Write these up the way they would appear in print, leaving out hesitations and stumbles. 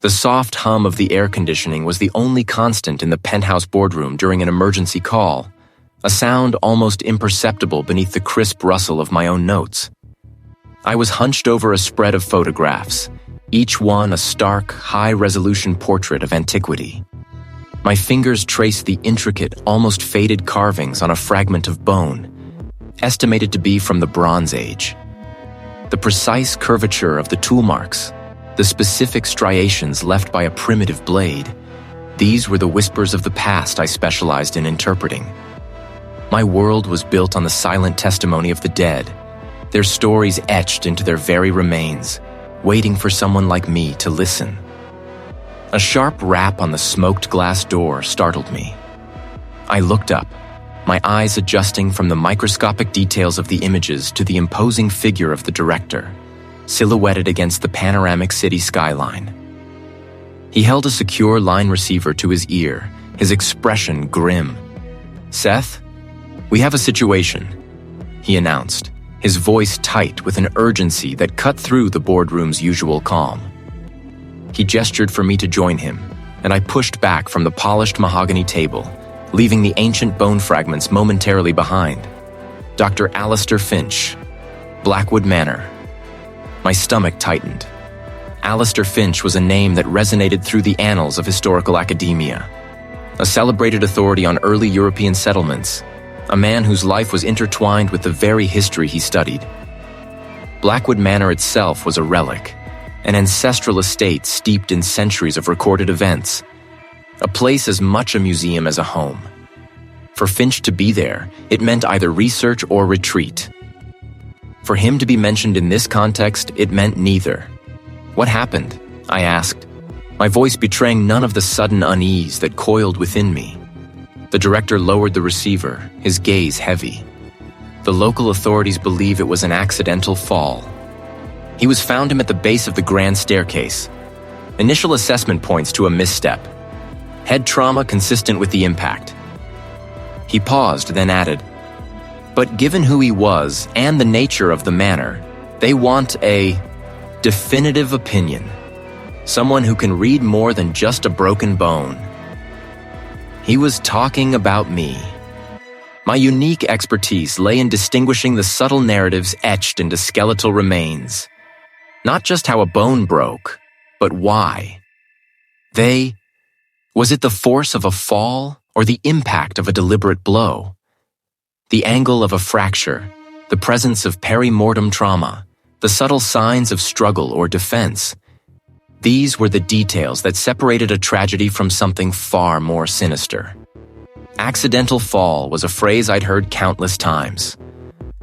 The soft hum of the air conditioning was the only constant in the penthouse boardroom during an emergency call, a sound almost imperceptible beneath the crisp rustle of my own notes. I was hunched over a spread of photographs, each one a stark, high-resolution portrait of antiquity. My fingers traced the intricate, almost faded carvings on a fragment of bone, estimated to be from the Bronze Age. The precise curvature of the tool marks, the specific striations left by a primitive blade, these were the whispers of the past I specialized in interpreting. My world was built on the silent testimony of the dead, their stories etched into their very remains, waiting for someone like me to listen. A sharp rap on the smoked glass door startled me. I looked up, my eyes adjusting from the microscopic details of the images to the imposing figure of the director, silhouetted against the panoramic city skyline. He held a secure line receiver to his ear, his expression grim. "Seth, we have a situation," he announced, his voice tight with an urgency that cut through the boardroom's usual calm. He gestured for me to join him, and I pushed back from the polished mahogany table, leaving the ancient bone fragments momentarily behind. Dr. Alistair Finch, Blackwood Manor. My stomach tightened. Alistair Finch was a name that resonated through the annals of historical academia. A celebrated authority on early European settlements, a man whose life was intertwined with the very history he studied. Blackwood Manor itself was a relic, an ancestral estate steeped in centuries of recorded events, a place as much a museum as a home. For Finch to be there, it meant either research or retreat. For him to be mentioned in this context, it meant neither. "What happened?" I asked, my voice betraying none of the sudden unease that coiled within me. The director lowered the receiver, his gaze heavy. The local authorities believe it was an accidental fall. He was found at the base of the grand staircase. Initial assessment points to a misstep. Head trauma consistent with the impact. He paused, then added, "But given who he was and the nature of the manor, they want a definitive opinion. Someone who can read more than just a broken bone." He was talking about me. My unique expertise lay in distinguishing the subtle narratives etched into skeletal remains. Not just how a bone broke, but why. Was it the force of a fall or the impact of a deliberate blow? The angle of a fracture, the presence of peri-mortem trauma, the subtle signs of struggle or defense. These were the details that separated a tragedy from something far more sinister. Accidental fall was a phrase I'd heard countless times,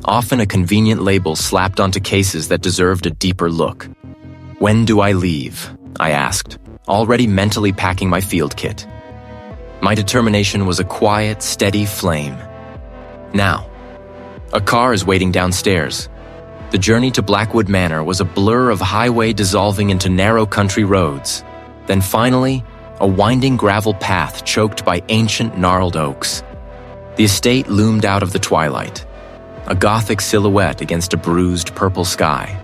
often a convenient label slapped onto cases that deserved a deeper look. "When do I leave?" I asked, already mentally packing my field kit. My determination was a quiet, steady flame. "Now." A car is waiting downstairs. The journey to Blackwood Manor was a blur of highway dissolving into narrow country roads. Then finally, a winding gravel path choked by ancient gnarled oaks. The estate loomed out of the twilight, a Gothic silhouette against a bruised purple sky.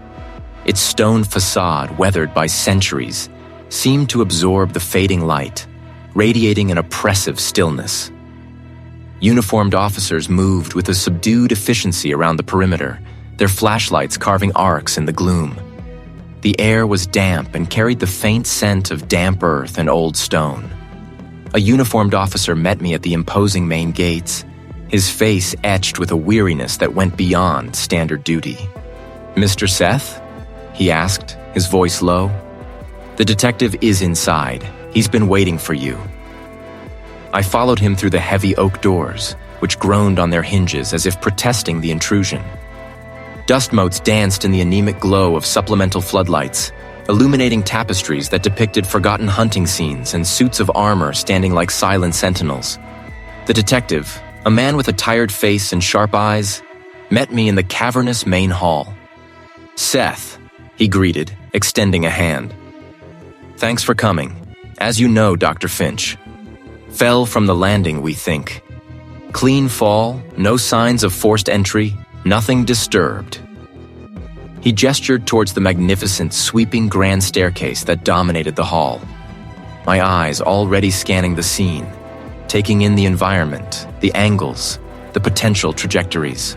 Its stone facade, weathered by centuries, seemed to absorb the fading light, radiating an oppressive stillness. Uniformed officers moved with a subdued efficiency around the perimeter, their flashlights carving arcs in the gloom. The air was damp and carried the faint scent of damp earth and old stone. A uniformed officer met me at the imposing main gates, his face etched with a weariness that went beyond standard duty. "Mr. Seth?" he asked, his voice low. "The detective is inside. He's been waiting for you." I followed him through the heavy oak doors, which groaned on their hinges as if protesting the intrusion. Dust motes danced in the anemic glow of supplemental floodlights, illuminating tapestries that depicted forgotten hunting scenes and suits of armor standing like silent sentinels. The detective, a man with a tired face and sharp eyes, met me in the cavernous main hall. "Seth," he greeted, extending a hand. "Thanks for coming. As you know, Dr. Finch. Fell from the landing, we think. Clean fall, no signs of forced entry, nothing disturbed." He gestured towards the magnificent, sweeping grand staircase that dominated the hall. My eyes already scanning the scene, taking in the environment, the angles, the potential trajectories.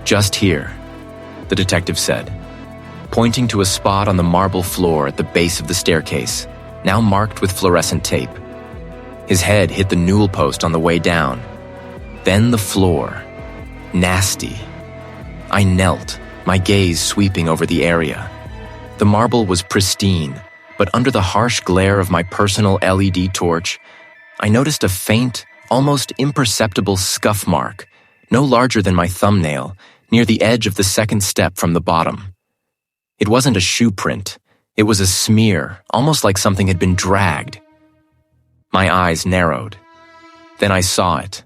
"Just here," the detective said, pointing to a spot on the marble floor at the base of the staircase, now marked with fluorescent tape. His head hit the newel post on the way down. Then the floor. Nasty. I knelt, my gaze sweeping over the area. The marble was pristine, but under the harsh glare of my personal LED torch, I noticed a faint, almost imperceptible scuff mark, no larger than my thumbnail, near the edge of the second step from the bottom. It wasn't a shoe print. It was a smear, almost like something had been dragged. My eyes narrowed. Then I saw it.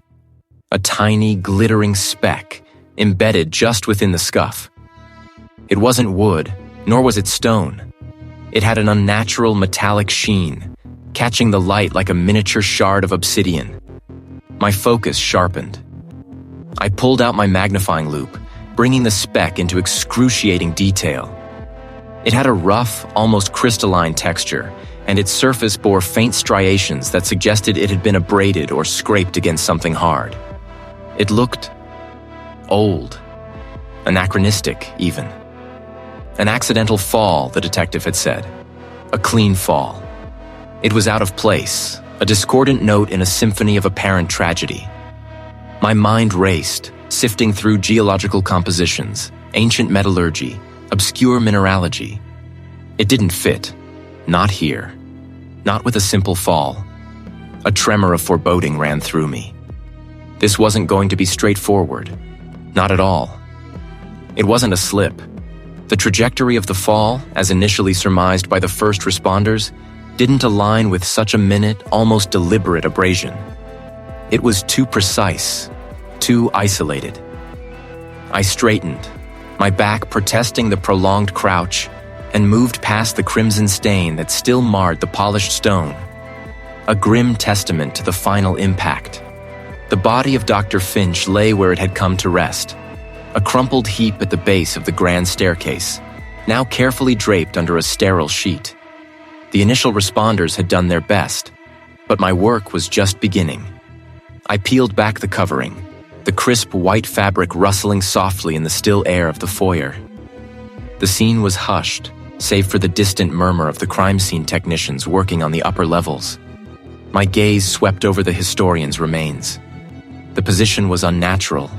A tiny, glittering speck, embedded just within the scuff. It wasn't wood, nor was it stone. It had an unnatural metallic sheen, catching the light like a miniature shard of obsidian. My focus sharpened. I pulled out my magnifying loupe, bringing the speck into excruciating detail. It had a rough, almost crystalline texture, and its surface bore faint striations that suggested it had been abraded or scraped against something hard. It looked old, anachronistic even. An accidental fall, the detective had said. A clean fall. It was out of place, a discordant note in a symphony of apparent tragedy. My mind raced, sifting through geological compositions, ancient metallurgy, obscure mineralogy. It didn't fit. Not here. Not with a simple fall. A tremor of foreboding ran through me. This wasn't going to be straightforward. Not at all. It wasn't a slip. The trajectory of the fall, as initially surmised by the first responders, didn't align with such a minute, almost deliberate abrasion. It was too precise, too isolated. I straightened, my back protesting the prolonged crouch, and moved past the crimson stain that still marred the polished stone. A grim testament to the final impact. The body of Dr. Finch lay where it had come to rest, a crumpled heap at the base of the grand staircase, now carefully draped under a sterile sheet. The initial responders had done their best, but my work was just beginning. I peeled back the covering, the crisp white fabric rustling softly in the still air of the foyer. The scene was hushed, save for the distant murmur of the crime scene technicians working on the upper levels. My gaze swept over the historian's remains. The position was unnatural,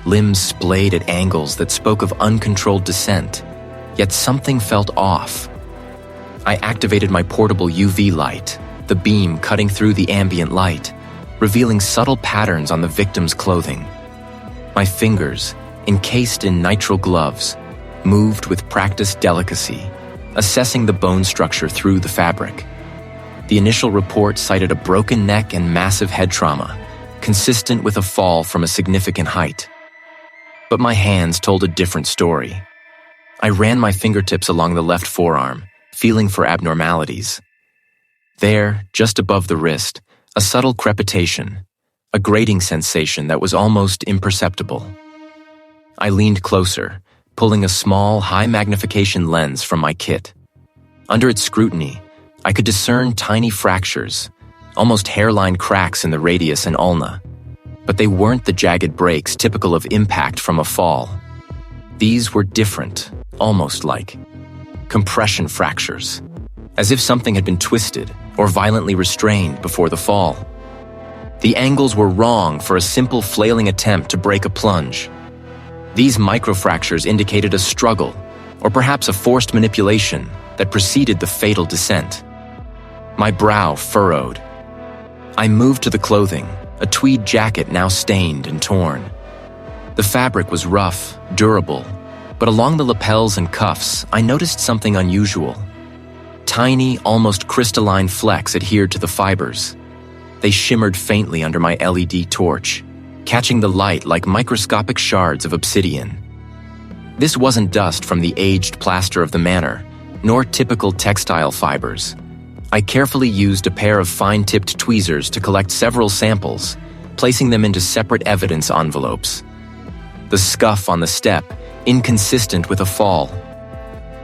limbs splayed at angles that spoke of uncontrolled descent, yet something felt off. I activated my portable UV light, the beam cutting through the ambient light, revealing subtle patterns on the victim's clothing. My fingers, encased in nitrile gloves, moved with practiced delicacy, assessing the bone structure through the fabric. The initial report cited a broken neck and massive head trauma, consistent with a fall from a significant height. But my hands told a different story. I ran my fingertips along the left forearm, feeling for abnormalities. There, just above the wrist, a subtle crepitation, a grating sensation that was almost imperceptible. I leaned closer, pulling a small, high-magnification lens from my kit. Under its scrutiny, I could discern tiny fractures, almost hairline cracks in the radius and ulna, but they weren't the jagged breaks typical of impact from a fall. These were different, almost like compression fractures, as if something had been twisted or violently restrained before the fall. The angles were wrong for a simple flailing attempt to break a plunge. These microfractures indicated a struggle, or perhaps a forced manipulation that preceded the fatal descent. My brow furrowed. I moved to the clothing, a tweed jacket now stained and torn. The fabric was rough, durable, but along the lapels and cuffs, I noticed something unusual. Tiny, almost crystalline flecks adhered to the fibers. They shimmered faintly under my LED torch, catching the light like microscopic shards of obsidian. This wasn't dust from the aged plaster of the manor, nor typical textile fibers. I carefully used a pair of fine-tipped tweezers to collect several samples, placing them into separate evidence envelopes. The scuff on the step, inconsistent with a fall,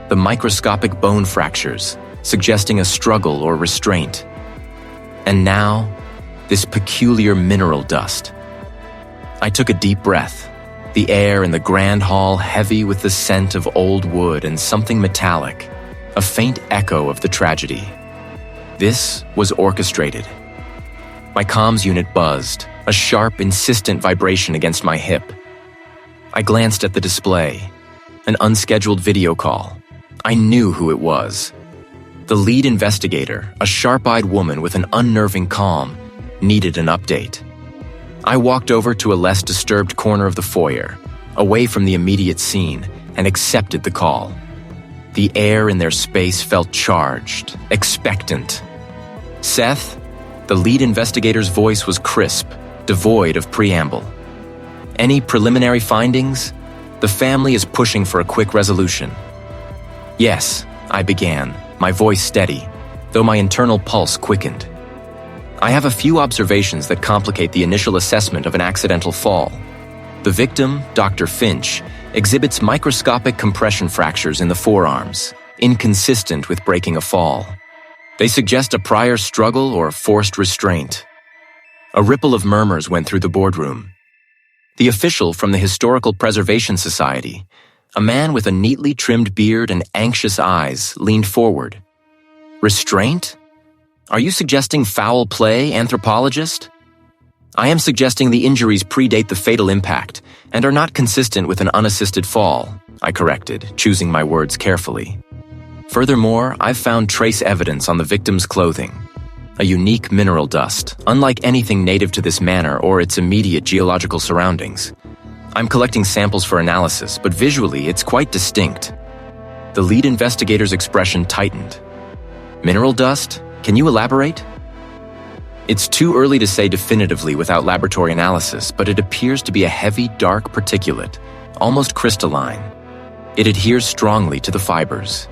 the microscopic bone fractures, suggesting a struggle or restraint. And now, this peculiar mineral dust. I took a deep breath, the air in the grand hall heavy with the scent of old wood and something metallic, a faint echo of the tragedy. This was orchestrated. My comms unit buzzed, a sharp, insistent vibration against my hip. I glanced at the display, an unscheduled video call. I knew who it was. The lead investigator, a sharp-eyed woman with an unnerving calm, needed an update. I walked over to a less disturbed corner of the foyer, away from the immediate scene, and accepted the call. The air in their space felt charged, expectant. Seth, the lead investigator's voice was crisp, devoid of preamble. Any preliminary findings? The family is pushing for a quick resolution. Yes, I began, my voice steady, though my internal pulse quickened. I have a few observations that complicate the initial assessment of an accidental fall. The victim, Dr. Finch, exhibits microscopic compression fractures in the forearms, inconsistent with breaking a fall. They suggest a prior struggle or forced restraint. A ripple of murmurs went through the boardroom. The official from the Historical Preservation Society, a man with a neatly trimmed beard and anxious eyes, leaned forward. Restraint? Are you suggesting foul play, anthropologist? I am suggesting the injuries predate the fatal impact and are not consistent with an unassisted fall, I corrected, choosing my words carefully. Furthermore, I've found trace evidence on the victim's clothing. A unique mineral dust, unlike anything native to this manor or its immediate geological surroundings. I'm collecting samples for analysis, but visually it's quite distinct. The lead investigator's expression tightened. Mineral dust? Can you elaborate? It's too early to say definitively without laboratory analysis, but it appears to be a heavy, dark particulate, almost crystalline. It adheres strongly to the fibers.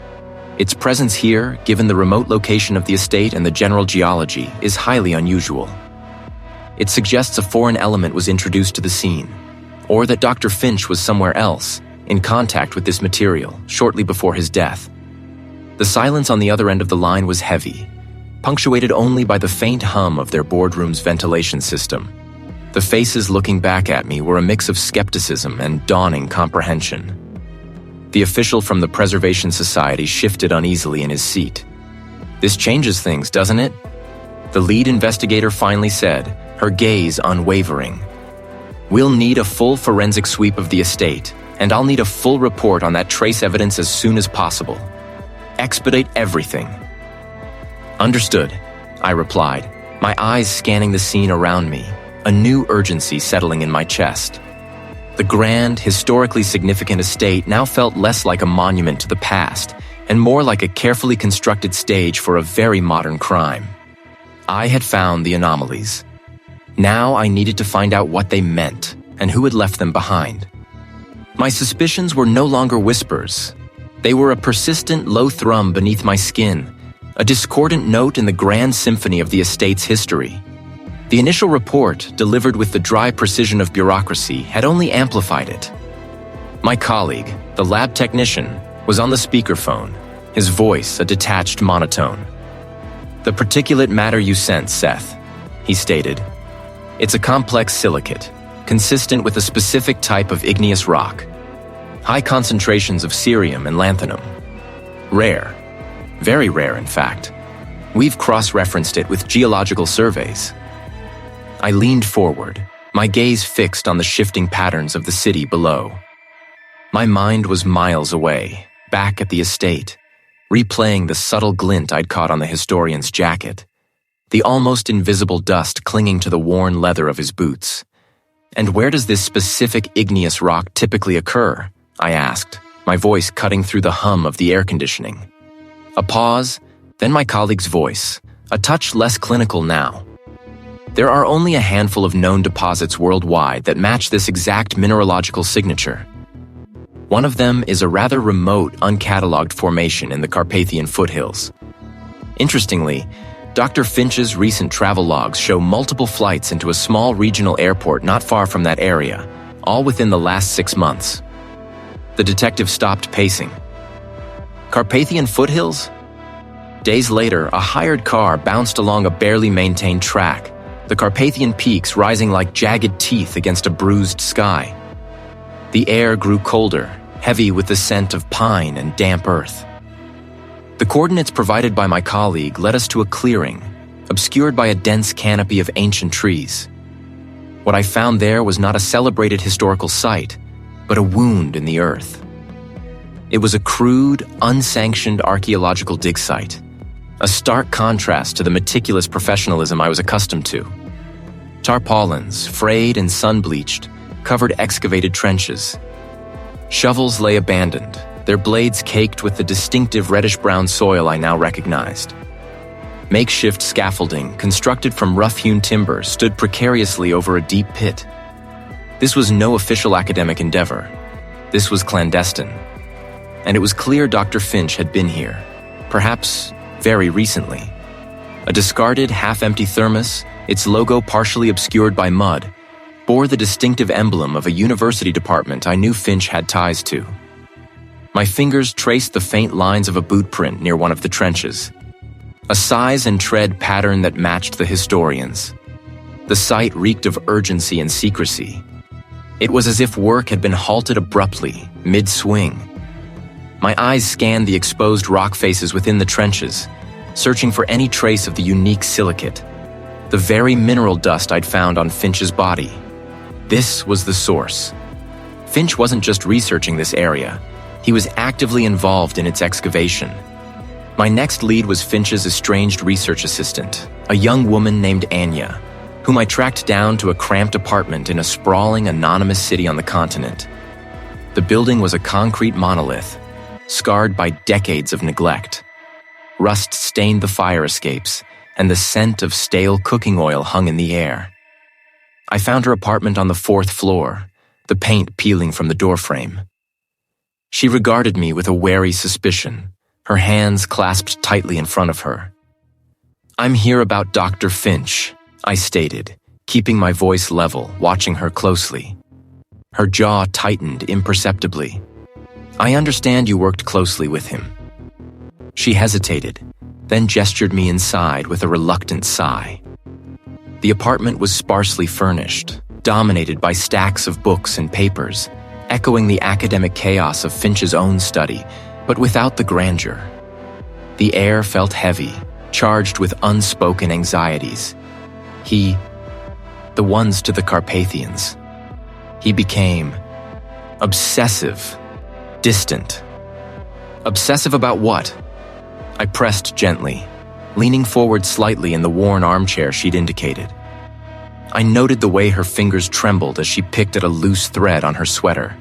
Its presence here, given the remote location of the estate and the general geology, is highly unusual. It suggests a foreign element was introduced to the scene, or that Dr. Finch was somewhere else, in contact with this material, shortly before his death. The silence on the other end of the line was heavy, punctuated only by the faint hum of their boardroom's ventilation system. The faces looking back at me were a mix of skepticism and dawning comprehension. The official from the Preservation Society shifted uneasily in his seat. This changes things, doesn't it? The lead investigator finally said, her gaze unwavering. We'll need a full forensic sweep of the estate, and I'll need a full report on that trace evidence as soon as possible. Expedite everything. Understood, I replied, my eyes scanning the scene around me, a new urgency settling in my chest. The grand, historically significant estate now felt less like a monument to the past and more like a carefully constructed stage for a very modern crime. I had found the anomalies. Now I needed to find out what they meant and who had left them behind. My suspicions were no longer whispers. They were a persistent low thrum beneath my skin, a discordant note in the grand symphony of the estate's history. The initial report, delivered with the dry precision of bureaucracy, had only amplified it. My colleague, the lab technician, was on the speakerphone, his voice a detached monotone. The particulate matter you sent, Seth, he stated. It's a complex silicate, consistent with a specific type of igneous rock. High concentrations of cerium and lanthanum. Rare. Very rare, in fact. We've cross-referenced it with geological surveys. I leaned forward, my gaze fixed on the shifting patterns of the city below. My mind was miles away, back at the estate, replaying the subtle glint I'd caught on the historian's jacket, the almost invisible dust clinging to the worn leather of his boots. And where does this specific igneous rock typically occur? I asked, my voice cutting through the hum of the air conditioning. A pause, then my colleague's voice, a touch less clinical now. There are only a handful of known deposits worldwide that match this exact mineralogical signature. One of them is a rather remote, uncatalogued formation in the Carpathian foothills. Interestingly, Dr. Finch's recent travel logs show multiple flights into a small regional airport not far from that area, all within the last 6 months. The detective stopped pacing. Carpathian foothills? Days later, a hired car bounced along a barely maintained track, the Carpathian peaks rising like jagged teeth against a bruised sky. The air grew colder, heavy with the scent of pine and damp earth. The coordinates provided by my colleague led us to a clearing, obscured by a dense canopy of ancient trees. What I found there was not a celebrated historical site, but a wound in the earth. It was a crude, unsanctioned archaeological dig site, a stark contrast to the meticulous professionalism I was accustomed to. Tarpaulins, frayed and sun-bleached, covered excavated trenches. Shovels lay abandoned, their blades caked with the distinctive reddish-brown soil I now recognized. Makeshift scaffolding, constructed from rough-hewn timber, stood precariously over a deep pit. This was no official academic endeavor. This was clandestine. And it was clear Dr. Finch had been here, perhaps very recently. A discarded, half-empty thermos, its logo partially obscured by mud, bore the distinctive emblem of a university department I knew Finch had ties to. My fingers traced the faint lines of a boot print near one of the trenches, a size and tread pattern that matched the historians. The site reeked of urgency and secrecy. It was as if work had been halted abruptly, mid-swing. My eyes scanned the exposed rock faces within the trenches, searching for any trace of the unique silicate, the very mineral dust I'd found on Finch's body. This was the source. Finch wasn't just researching this area. He was actively involved in its excavation. My next lead was Finch's estranged research assistant, a young woman named Anya, whom I tracked down to a cramped apartment in a sprawling, anonymous city on the continent. The building was a concrete monolith, scarred by decades of neglect. Rust stained the fire escapes, and the scent of stale cooking oil hung in the air. I found her apartment on the 4th floor, the paint peeling from the doorframe. She regarded me with a wary suspicion, her hands clasped tightly in front of her. "I'm here about Dr. Finch," I stated, keeping my voice level, watching her closely. Her jaw tightened imperceptibly. "I understand you worked closely with him." She hesitated, then gestured me inside with a reluctant sigh. The apartment was sparsely furnished, dominated by stacks of books and papers, echoing the academic chaos of Finch's own study, but without the grandeur. The air felt heavy, charged with unspoken anxieties. The ones to the Carpathians. He became obsessive, distant. Obsessive about what? I pressed gently, leaning forward slightly in the worn armchair she'd indicated. I noted the way her fingers trembled as she picked at a loose thread on her sweater.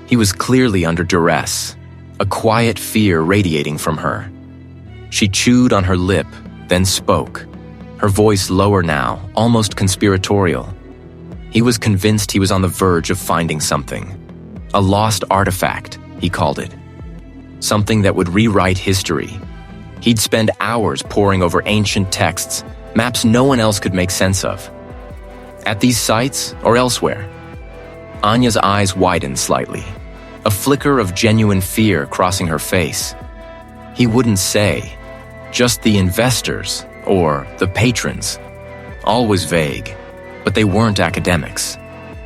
He was clearly under duress, a quiet fear radiating from her. She chewed on her lip, then spoke, her voice lower now, almost conspiratorial. He was convinced he was on the verge of finding something. A lost artifact, he called it. Something that would rewrite history. He'd spend hours poring over ancient texts, maps no one else could make sense of. At these sites or elsewhere? Anya's eyes widened slightly, a flicker of genuine fear crossing her face. He wouldn't say. Just the investors, or the patrons. Always vague, but they weren't academics.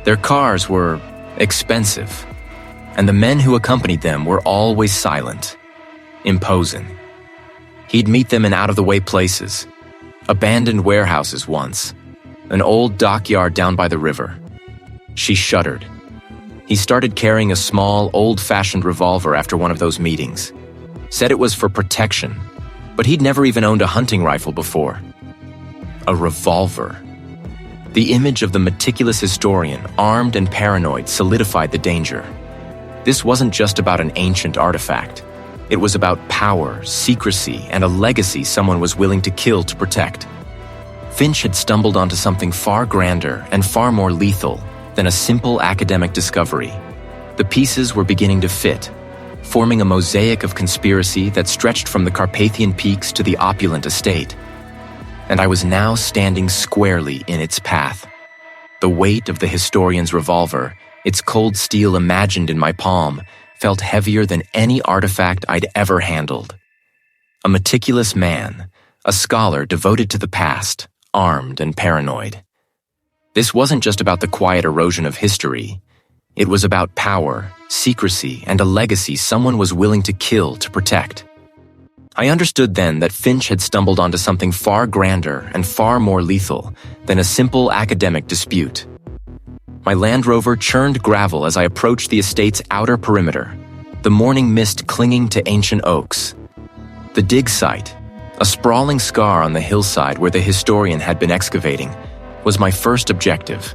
Their cars were expensive, and the men who accompanied them were always silent, imposing. He'd meet them in out-of-the-way places, abandoned warehouses once, an old dockyard down by the river. She shuddered. He started carrying a small, old-fashioned revolver after one of those meetings. Said it was for protection, but he'd never even owned a hunting rifle before. A revolver. The image of the meticulous historian, armed and paranoid, solidified the danger. This wasn't just about an ancient artifact. It was about power, secrecy, and a legacy someone was willing to kill to protect. Finch had stumbled onto something far grander and far more lethal than a simple academic discovery. The pieces were beginning to fit, forming a mosaic of conspiracy that stretched from the Carpathian peaks to the opulent estate. And I was now standing squarely in its path. The weight of the historian's revolver, its cold steel imagined in my palm, felt heavier than any artifact I'd ever handled. A meticulous man, a scholar devoted to the past, armed and paranoid. This wasn't just about the quiet erosion of history. It was about power, secrecy, and a legacy someone was willing to kill to protect. I understood then that Finch had stumbled onto something far grander and far more lethal than a simple academic dispute. My Land Rover churned gravel as I approached the estate's outer perimeter, the morning mist clinging to ancient oaks. The dig site, a sprawling scar on the hillside where the historian had been excavating, was my first objective.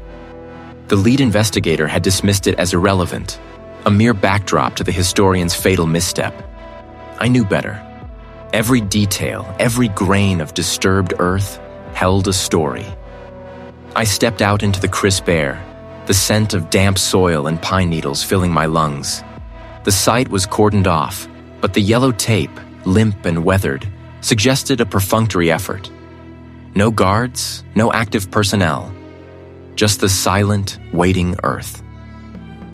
The lead investigator had dismissed it as irrelevant, a mere backdrop to the historian's fatal misstep. I knew better. Every detail, every grain of disturbed earth held a story. I stepped out into the crisp air, the scent of damp soil and pine needles filling my lungs. The site was cordoned off, but the yellow tape, limp and weathered, suggested a perfunctory effort. No guards, no active personnel, just the silent, waiting earth.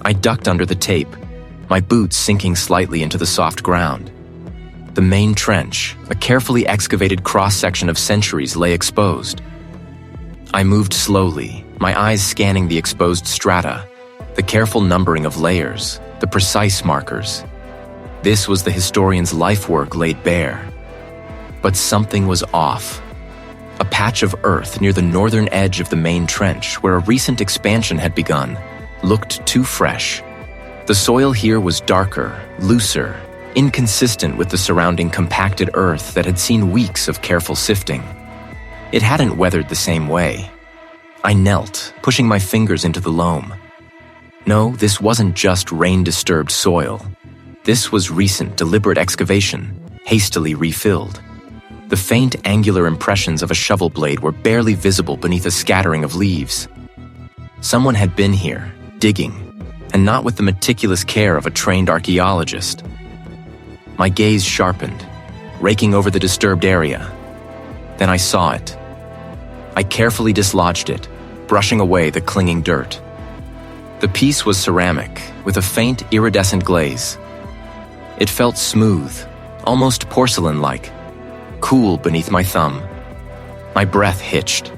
I ducked under the tape, my boots sinking slightly into the soft ground. The main trench, a carefully excavated cross-section of centuries, lay exposed. I moved slowly, my eyes scanning the exposed strata, the careful numbering of layers, the precise markers. This was the historian's life work laid bare. But something was off. A patch of earth near the northern edge of the main trench, where a recent expansion had begun, looked too fresh. The soil here was darker, looser, inconsistent with the surrounding compacted earth that had seen weeks of careful sifting. It hadn't weathered the same way. I knelt, pushing my fingers into the loam. No, this wasn't just rain-disturbed soil. This was recent, deliberate excavation, hastily refilled. The faint, angular impressions of a shovel blade were barely visible beneath a scattering of leaves. Someone had been here, digging, and not with the meticulous care of a trained archaeologist. My gaze sharpened, raking over the disturbed area. Then I saw it. I carefully dislodged it, brushing away the clinging dirt. The piece was ceramic, with a faint, iridescent glaze. It felt smooth, almost porcelain-like, cool beneath my thumb. My breath hitched.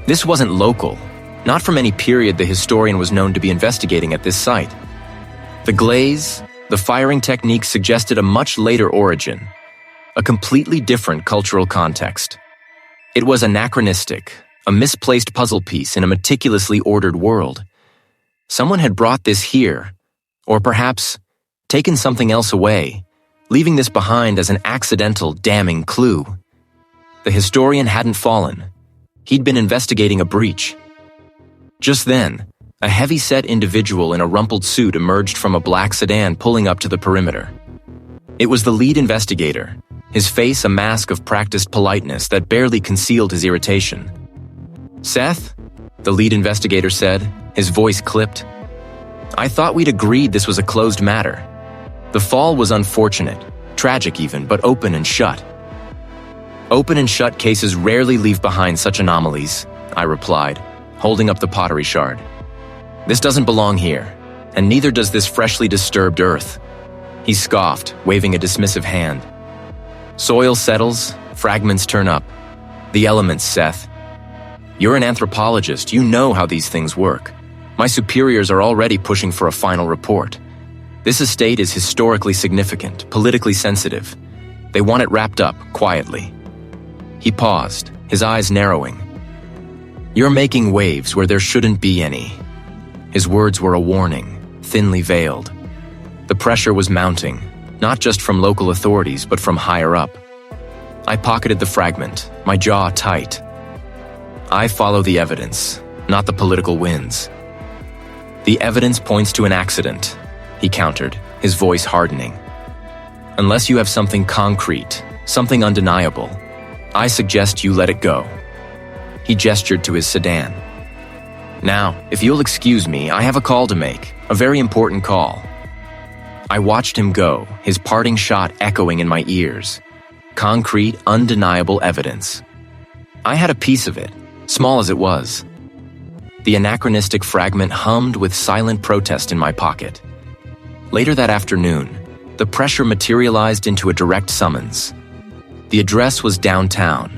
This wasn't local, not from any period the historian was known to be investigating at this site. The glaze, the firing technique suggested a much later origin, a completely different cultural context. It was anachronistic, a misplaced puzzle piece in a meticulously ordered world. Someone had brought this here, or perhaps taken something else away, leaving this behind as an accidental, damning clue. The historian hadn't fallen. He'd been investigating a breach. Just then, a heavy-set individual in a rumpled suit emerged from a black sedan pulling up to the perimeter. It was the lead investigator, his face a mask of practiced politeness that barely concealed his irritation. "Seth?" the lead investigator said, his voice clipped. "I thought we'd agreed this was a closed matter. The fall was unfortunate, tragic even, but open and shut." "Open and shut cases rarely leave behind such anomalies," I replied, holding up the pottery shard. "This doesn't belong here, and neither does this freshly disturbed earth." He scoffed, waving a dismissive hand. "Soil settles, fragments turn up. The elements, Seth. You're an anthropologist, you know how these things work. My superiors are already pushing for a final report. This estate is historically significant, politically sensitive. They want it wrapped up, quietly." He paused, his eyes narrowing. "You're making waves where there shouldn't be any." His words were a warning, thinly veiled. The pressure was mounting, not just from local authorities, but from higher up. I pocketed the fragment, my jaw tight. "I follow the evidence, not the political winds." "The evidence points to an accident," he countered, his voice hardening. "Unless you have something concrete, something undeniable, I suggest you let it go." He gestured to his sedan. "Now, if you'll excuse me, I have a call to make, a very important call." I watched him go, his parting shot echoing in my ears. Concrete, undeniable evidence. I had a piece of it, small as it was. The anachronistic fragment hummed with silent protest in my pocket. Later that afternoon, the pressure materialized into a direct summons. The address was downtown,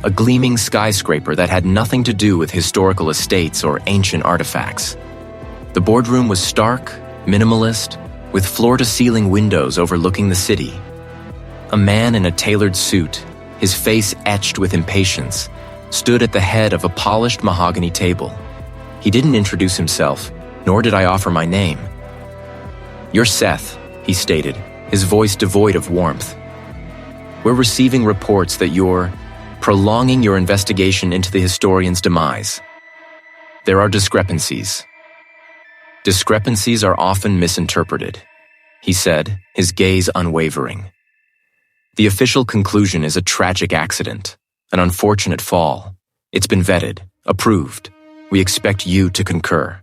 a gleaming skyscraper that had nothing to do with historical estates or ancient artifacts. The boardroom was stark, minimalist, with floor-to-ceiling windows overlooking the city. A man in a tailored suit, his face etched with impatience, stood at the head of a polished mahogany table. He didn't introduce himself, nor did I offer my name. "You're Seth," he stated, his voice devoid of warmth. "We're receiving reports that you're prolonging your investigation into the historian's demise. There are discrepancies." "Discrepancies are often misinterpreted," he said, his gaze unwavering. "The official conclusion is a tragic accident, an unfortunate fall. It's been vetted, approved. We expect you to concur."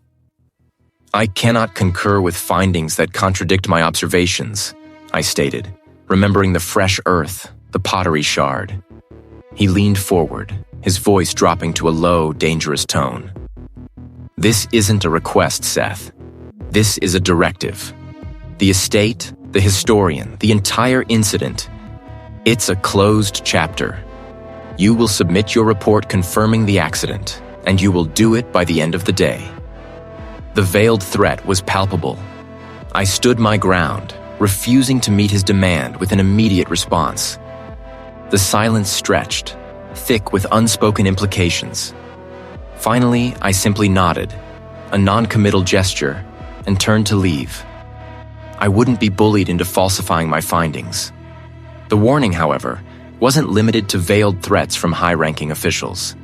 "I cannot concur with findings that contradict my observations," I stated, remembering the fresh earth, the pottery shard. He leaned forward, his voice dropping to a low, dangerous tone. "This isn't a request, Seth. This is a directive. The estate, the historian, the entire incident, it's a closed chapter. You will submit your report confirming the accident, and you will do it by the end of the day." The veiled threat was palpable. I stood my ground, refusing to meet his demand with an immediate response. The silence stretched, thick with unspoken implications. Finally, I simply nodded, a non-committal gesture, and turned to leave. I wouldn't be bullied into falsifying my findings. The warning, however, wasn't limited to veiled threats from high-ranking officials.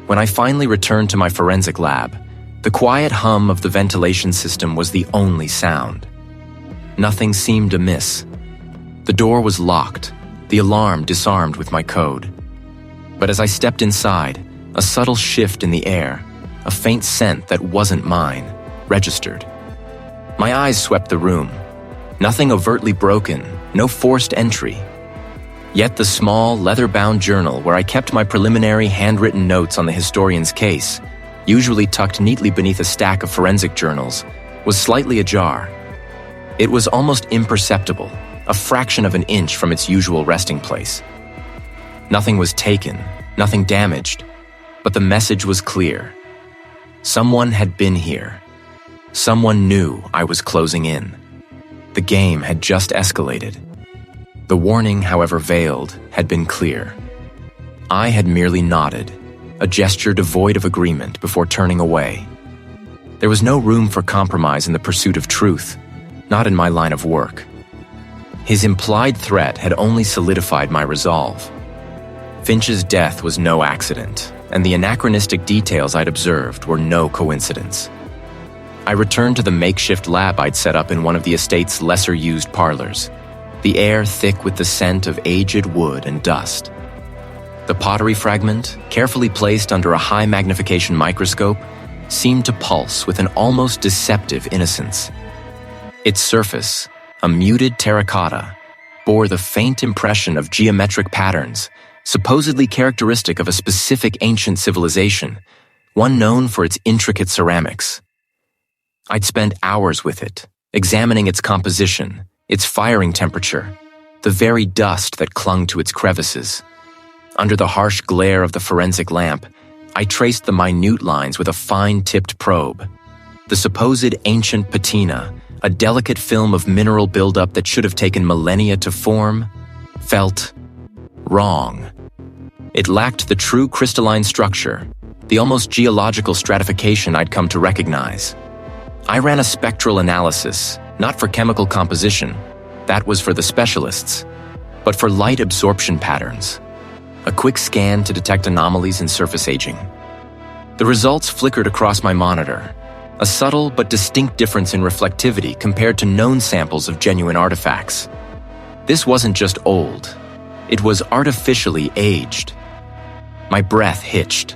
When I finally returned to my forensic lab, the quiet hum of the ventilation system was the only sound. Nothing seemed amiss. The door was locked, the alarm disarmed with my code. But as I stepped inside, a subtle shift in the air, a faint scent that wasn't mine, registered. My eyes swept the room. Nothing overtly broken, no forced entry. Yet the small, leather-bound journal where I kept my preliminary handwritten notes on the historian's case, usually tucked neatly beneath a stack of forensic journals, was slightly ajar. It was almost imperceptible, a fraction of an inch from its usual resting place. Nothing was taken, nothing damaged, but the message was clear. Someone had been here. Someone knew I was closing in. The game had just escalated. The warning, however veiled, had been clear. I had merely nodded, a gesture devoid of agreement before turning away. There was no room for compromise in the pursuit of truth, not in my line of work. His implied threat had only solidified my resolve. Finch's death was no accident, and the anachronistic details I'd observed were no coincidence. I returned to the makeshift lab I'd set up in one of the estate's lesser-used parlors, the air thick with the scent of aged wood and dust. The pottery fragment, carefully placed under a high-magnification microscope, seemed to pulse with an almost deceptive innocence. Its surface, a muted terracotta, bore the faint impression of geometric patterns, supposedly characteristic of a specific ancient civilization, one known for its intricate ceramics. I'd spent hours with it, examining its composition, its firing temperature, the very dust that clung to its crevices. Under the harsh glare of the forensic lamp, I traced the minute lines with a fine-tipped probe. The supposed ancient patina, a delicate film of mineral buildup that should have taken millennia to form, felt wrong. It lacked the true crystalline structure, the almost geological stratification I'd come to recognize. I ran a spectral analysis, not for chemical composition, that was for the specialists, but for light absorption patterns. A quick scan to detect anomalies in surface aging. The results flickered across my monitor, a subtle but distinct difference in reflectivity compared to known samples of genuine artifacts. This wasn't just old, it was artificially aged. My breath hitched.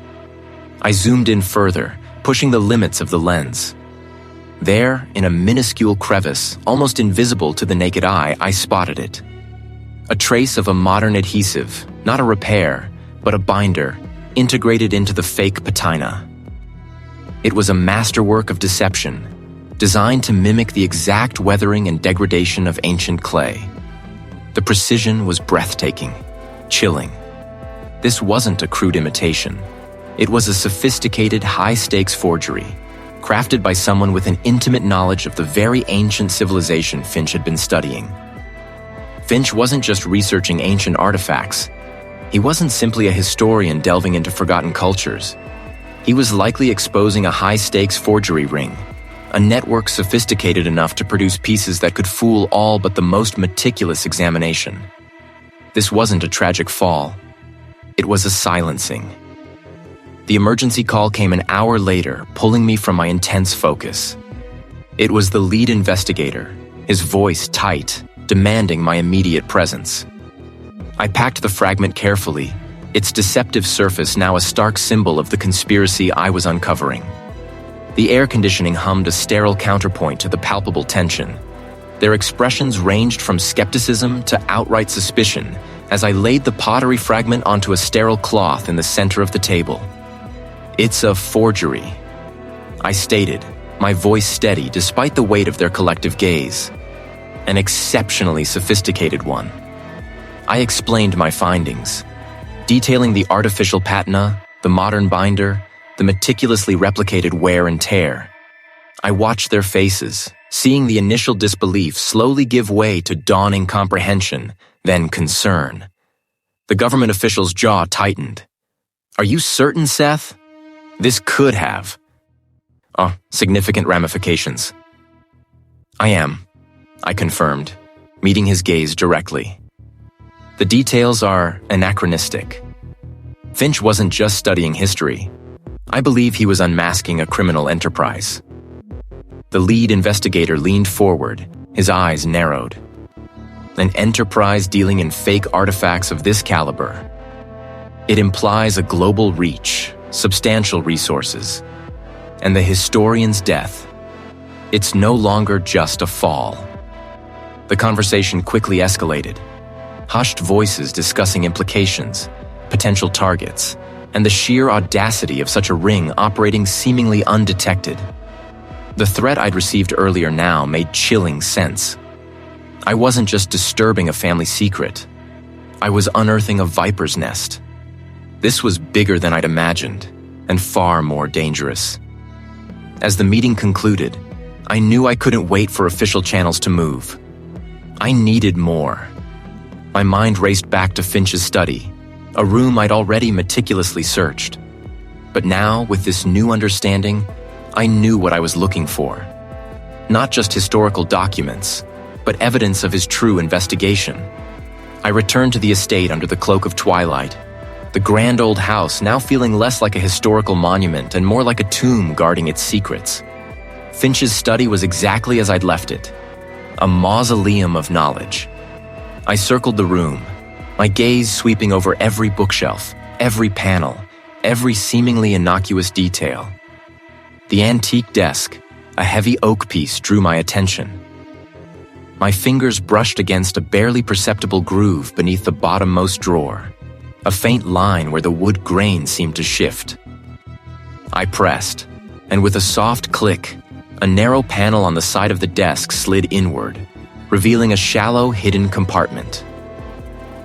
I zoomed in further, pushing the limits of the lens. There, in a minuscule crevice, almost invisible to the naked eye, I spotted it. A trace of a modern adhesive, not a repair, but a binder, integrated into the fake patina. It was a masterwork of deception, designed to mimic the exact weathering and degradation of ancient clay. The precision was breathtaking, chilling. This wasn't a crude imitation. It was a sophisticated, high-stakes forgery, crafted by someone with an intimate knowledge of the very ancient civilization Finch had been studying. Finch wasn't just researching ancient artifacts. He wasn't simply a historian delving into forgotten cultures. He was likely exposing a high-stakes forgery ring, a network sophisticated enough to produce pieces that could fool all but the most meticulous examination. This wasn't a tragic fall. It was a silencing. The emergency call came an hour later, pulling me from my intense focus. It was the lead investigator, his voice tight, demanding my immediate presence. I packed the fragment carefully, its deceptive surface now a stark symbol of the conspiracy I was uncovering. The air conditioning hummed a sterile counterpoint to the palpable tension. Their expressions ranged from skepticism to outright suspicion as I laid the pottery fragment onto a sterile cloth in the center of the table. "It's a forgery," I stated, my voice steady despite the weight of their collective gaze. "An exceptionally sophisticated one." I explained my findings, detailing the artificial patina, the modern binder, the meticulously replicated wear and tear. I watched their faces, seeing the initial disbelief slowly give way to dawning comprehension, then concern. The government official's jaw tightened. "Are you certain, Seth? This could have significant ramifications." "I am," I confirmed, meeting his gaze directly. "The details are anachronistic. Finch wasn't just studying history. I believe he was unmasking a criminal enterprise." The lead investigator leaned forward, his eyes narrowed. "An enterprise dealing in fake artifacts of this caliber. It implies a global reach, substantial resources, and the historian's death. It's no longer just a fall." The conversation quickly escalated. Hushed voices discussing implications, potential targets, and the sheer audacity of such a ring operating seemingly undetected. The threat I'd received earlier now made chilling sense. I wasn't just disturbing a family secret. I was unearthing a viper's nest. This was bigger than I'd imagined, and far more dangerous. As the meeting concluded, I knew I couldn't wait for official channels to move. I needed more. My mind raced back to Finch's study, a room I'd already meticulously searched. But now, with this new understanding, I knew what I was looking for. Not just historical documents, but evidence of his true investigation. I returned to the estate under the cloak of twilight, the grand old house now feeling less like a historical monument and more like a tomb guarding its secrets. Finch's study was exactly as I'd left it, a mausoleum of knowledge. I circled the room, my gaze sweeping over every bookshelf, every panel, every seemingly innocuous detail. The antique desk, a heavy oak piece, drew my attention. My fingers brushed against a barely perceptible groove beneath the bottommost drawer, a faint line where the wood grain seemed to shift. I pressed, and with a soft click, a narrow panel on the side of the desk slid inward, revealing a shallow, hidden compartment.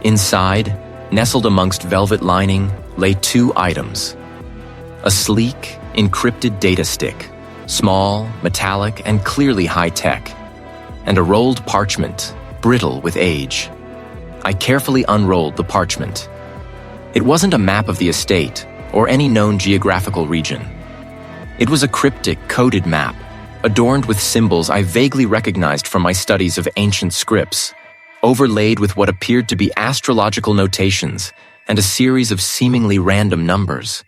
Inside, nestled amongst velvet lining, lay two items. A sleek, encrypted data stick, small, metallic, and clearly high-tech, and a rolled parchment, brittle with age. I carefully unrolled the parchment. It wasn't a map of the estate or any known geographical region. It was a cryptic, coded map, adorned with symbols I vaguely recognized from my studies of ancient scripts, overlaid with what appeared to be astrological notations and a series of seemingly random numbers.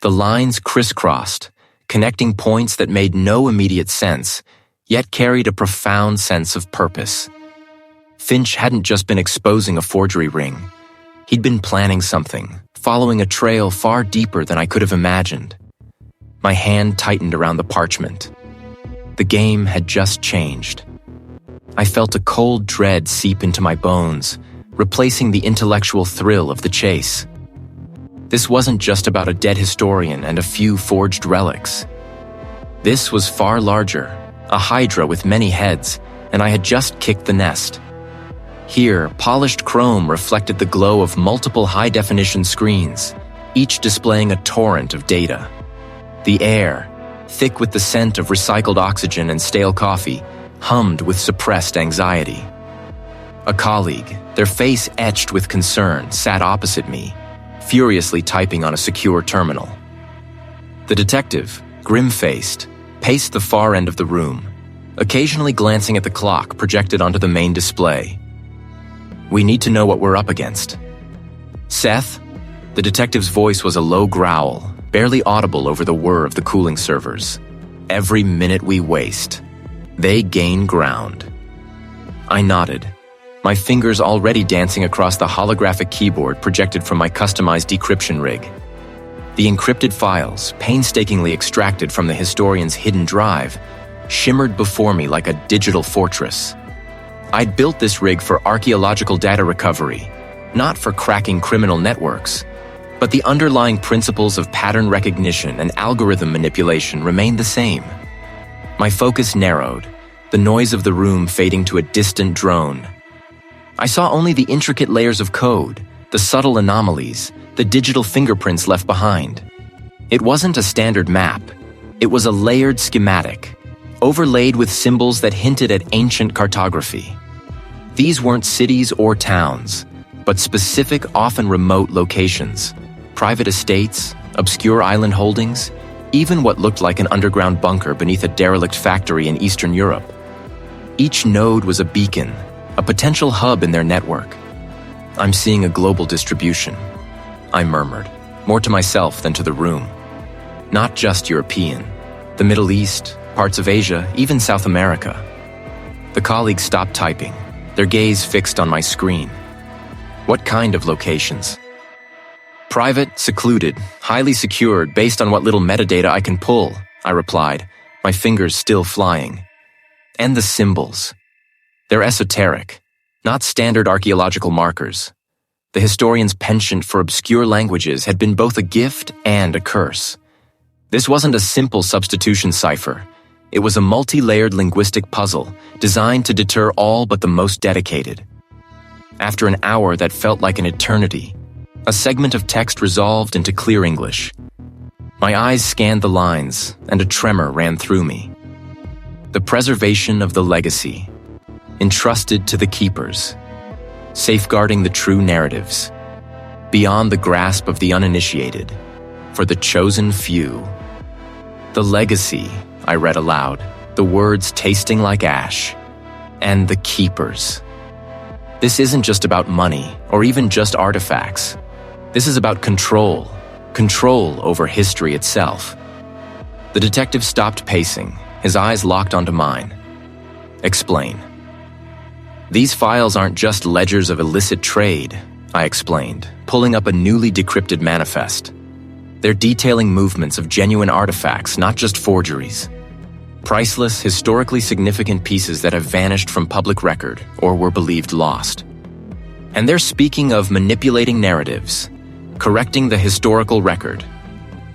The lines crisscrossed, connecting points that made no immediate sense, yet carried a profound sense of purpose. Finch hadn't just been exposing a forgery ring. He'd been planning something, following a trail far deeper than I could have imagined. My hand tightened around the parchment. The game had just changed. I felt a cold dread seep into my bones, replacing the intellectual thrill of the chase. This wasn't just about a dead historian and a few forged relics. This was far larger, a hydra with many heads, and I had just kicked the nest. Here, polished chrome reflected the glow of multiple high-definition screens, each displaying a torrent of data. The air, thick with the scent of recycled oxygen and stale coffee, hummed with suppressed anxiety. A colleague, their face etched with concern, sat opposite me, furiously typing on a secure terminal. The detective, grim-faced, paced the far end of the room, occasionally glancing at the clock projected onto the main display. "We need to know what we're up against." "Seth?" The detective's voice was a low growl, barely audible over the whir of the cooling servers. "Every minute we waste, they gain ground." I nodded, my fingers already dancing across the holographic keyboard projected from my customized decryption rig. The encrypted files, painstakingly extracted from the historian's hidden drive, shimmered before me like a digital fortress. I'd built this rig for archaeological data recovery, not for cracking criminal networks. But the underlying principles of pattern recognition and algorithm manipulation remained the same. My focus narrowed, the noise of the room fading to a distant drone. I saw only the intricate layers of code, the subtle anomalies, the digital fingerprints left behind. It wasn't a standard map. It was a layered schematic, overlaid with symbols that hinted at ancient cartography. These weren't cities or towns, but specific, often remote locations. Private estates, obscure island holdings, even what looked like an underground bunker beneath a derelict factory in Eastern Europe. Each node was a beacon, a potential hub in their network. "I'm seeing a global distribution," I murmured, more to myself than to the room. "Not just European. The Middle East, parts of Asia, even South America." The colleagues stopped typing, their gaze fixed on my screen. "What kind of locations?" "Private, secluded, highly secured based on what little metadata I can pull," I replied, my fingers still flying. "And the symbols. They're esoteric, not standard archaeological markers. The historian's penchant for obscure languages had been both a gift and a curse. This wasn't a simple substitution cipher. It was a multi-layered linguistic puzzle designed to deter all but the most dedicated. After an hour that felt like an eternity, a segment of text resolved into clear English. My eyes scanned the lines, and a tremor ran through me. The preservation of the legacy, entrusted to the keepers, safeguarding the true narratives, beyond the grasp of the uninitiated, for the chosen few. The legacy, I read aloud, the words tasting like ash, and the keepers. This isn't just about money, or even just artifacts. This is about control over history itself. The detective stopped pacing, his eyes locked onto mine. "Explain." "These files aren't just ledgers of illicit trade," I explained, pulling up a newly decrypted manifest. "They're detailing movements of genuine artifacts, not just forgeries. Priceless, historically significant pieces that have vanished from public record or were believed lost. And they're speaking of manipulating narratives, correcting the historical record.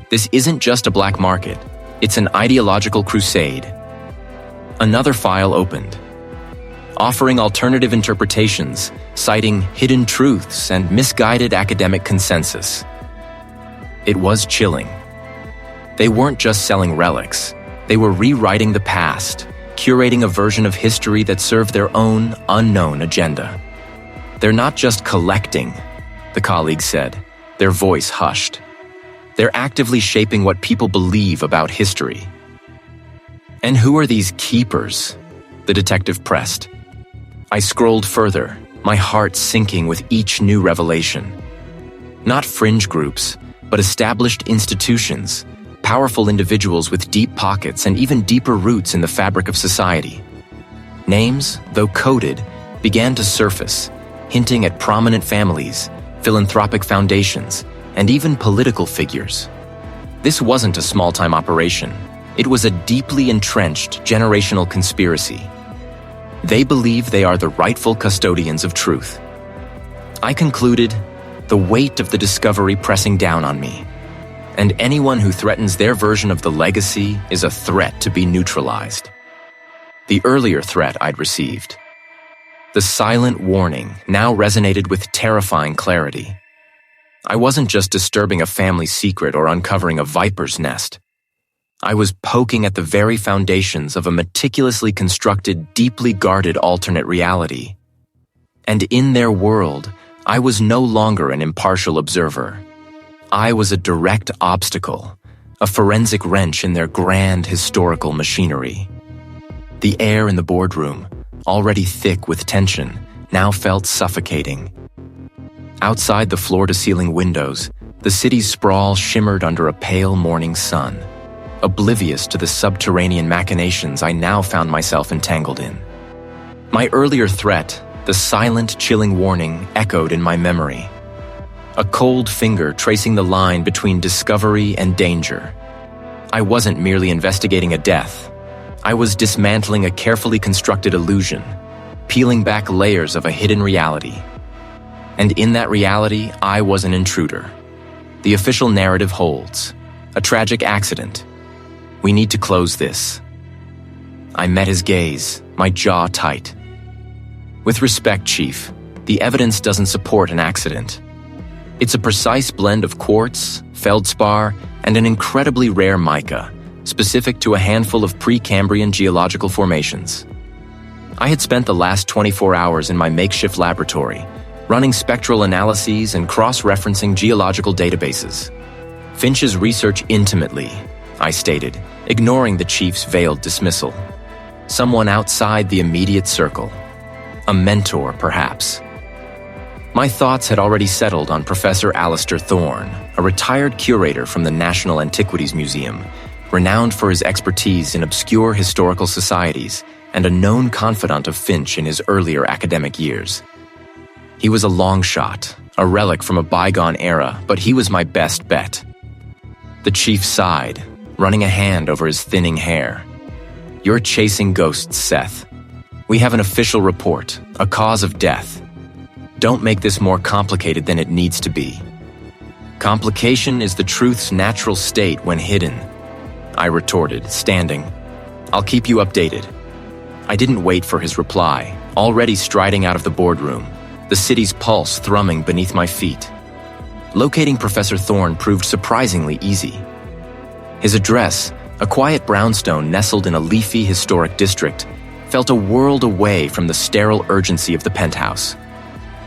This isn't just a black market, it's an ideological crusade." Another file opened, offering alternative interpretations, citing hidden truths and misguided academic consensus. It was chilling. They weren't just selling relics, they were rewriting the past, curating a version of history that served their own unknown agenda. "They're not just collecting," the colleague said, their voice hushed. "They're actively shaping what people believe about history." "And who are these keepers?" the detective pressed. I scrolled further, my heart sinking with each new revelation. Not fringe groups, but established institutions, powerful individuals with deep pockets and even deeper roots in the fabric of society. Names, though coded, began to surface, hinting at prominent families, philanthropic foundations, and even political figures. This wasn't a small-time operation. It was a deeply entrenched generational conspiracy. They believe they are the rightful custodians of truth. I concluded, the weight of the discovery pressing down on me, and anyone who threatens their version of the legacy is a threat to be neutralized. the earlier threat I'd received. The silent warning now resonated with terrifying clarity. I wasn't just disturbing a family secret or uncovering a viper's nest. I was poking at the very foundations of a meticulously constructed, deeply guarded alternate reality. And in their world, I was no longer an impartial observer. I was a direct obstacle, a forensic wrench in their grand historical machinery. The air in the boardroom, already thick with tension, now felt suffocating. Outside the floor-to-ceiling windows, the city's sprawl shimmered under a pale morning sun, oblivious to the subterranean machinations I now found myself entangled in. My earlier threat, the silent, chilling warning, echoed in my memory. A cold finger tracing the line between discovery and danger. I wasn't merely investigating a death. I was dismantling a carefully constructed illusion, peeling back layers of a hidden reality. And in that reality, I was an intruder. The official narrative holds. A tragic accident. We need to close this. I met his gaze, my jaw tight. With respect, Chief, the evidence doesn't support an accident. It's a precise blend of quartz, feldspar, and an incredibly rare mica, specific to a handful of Precambrian geological formations. I had spent the last 24 hours in my makeshift laboratory, running spectral analyses and cross-referencing geological databases. Finch's research intimately, I stated, ignoring the chief's veiled dismissal. Someone outside the immediate circle. A mentor, perhaps. My thoughts had already settled on Professor Alistair Thorne, a retired curator from the National Antiquities Museum, renowned for his expertise in obscure historical societies and a known confidant of Finch in his earlier academic years. He was a long shot, a relic from a bygone era, but he was my best bet. The chief sighed, running a hand over his thinning hair. You're chasing ghosts, Seth. We have an official report, a cause of death. Don't make this more complicated than it needs to be. Complication is the truth's natural state when hidden, I retorted, standing. I'll keep you updated. I didn't wait for his reply, already striding out of the boardroom, the city's pulse thrumming beneath my feet. Locating Professor Thorne proved surprisingly easy. His address, a quiet brownstone nestled in a leafy historic district, felt a world away from the sterile urgency of the penthouse.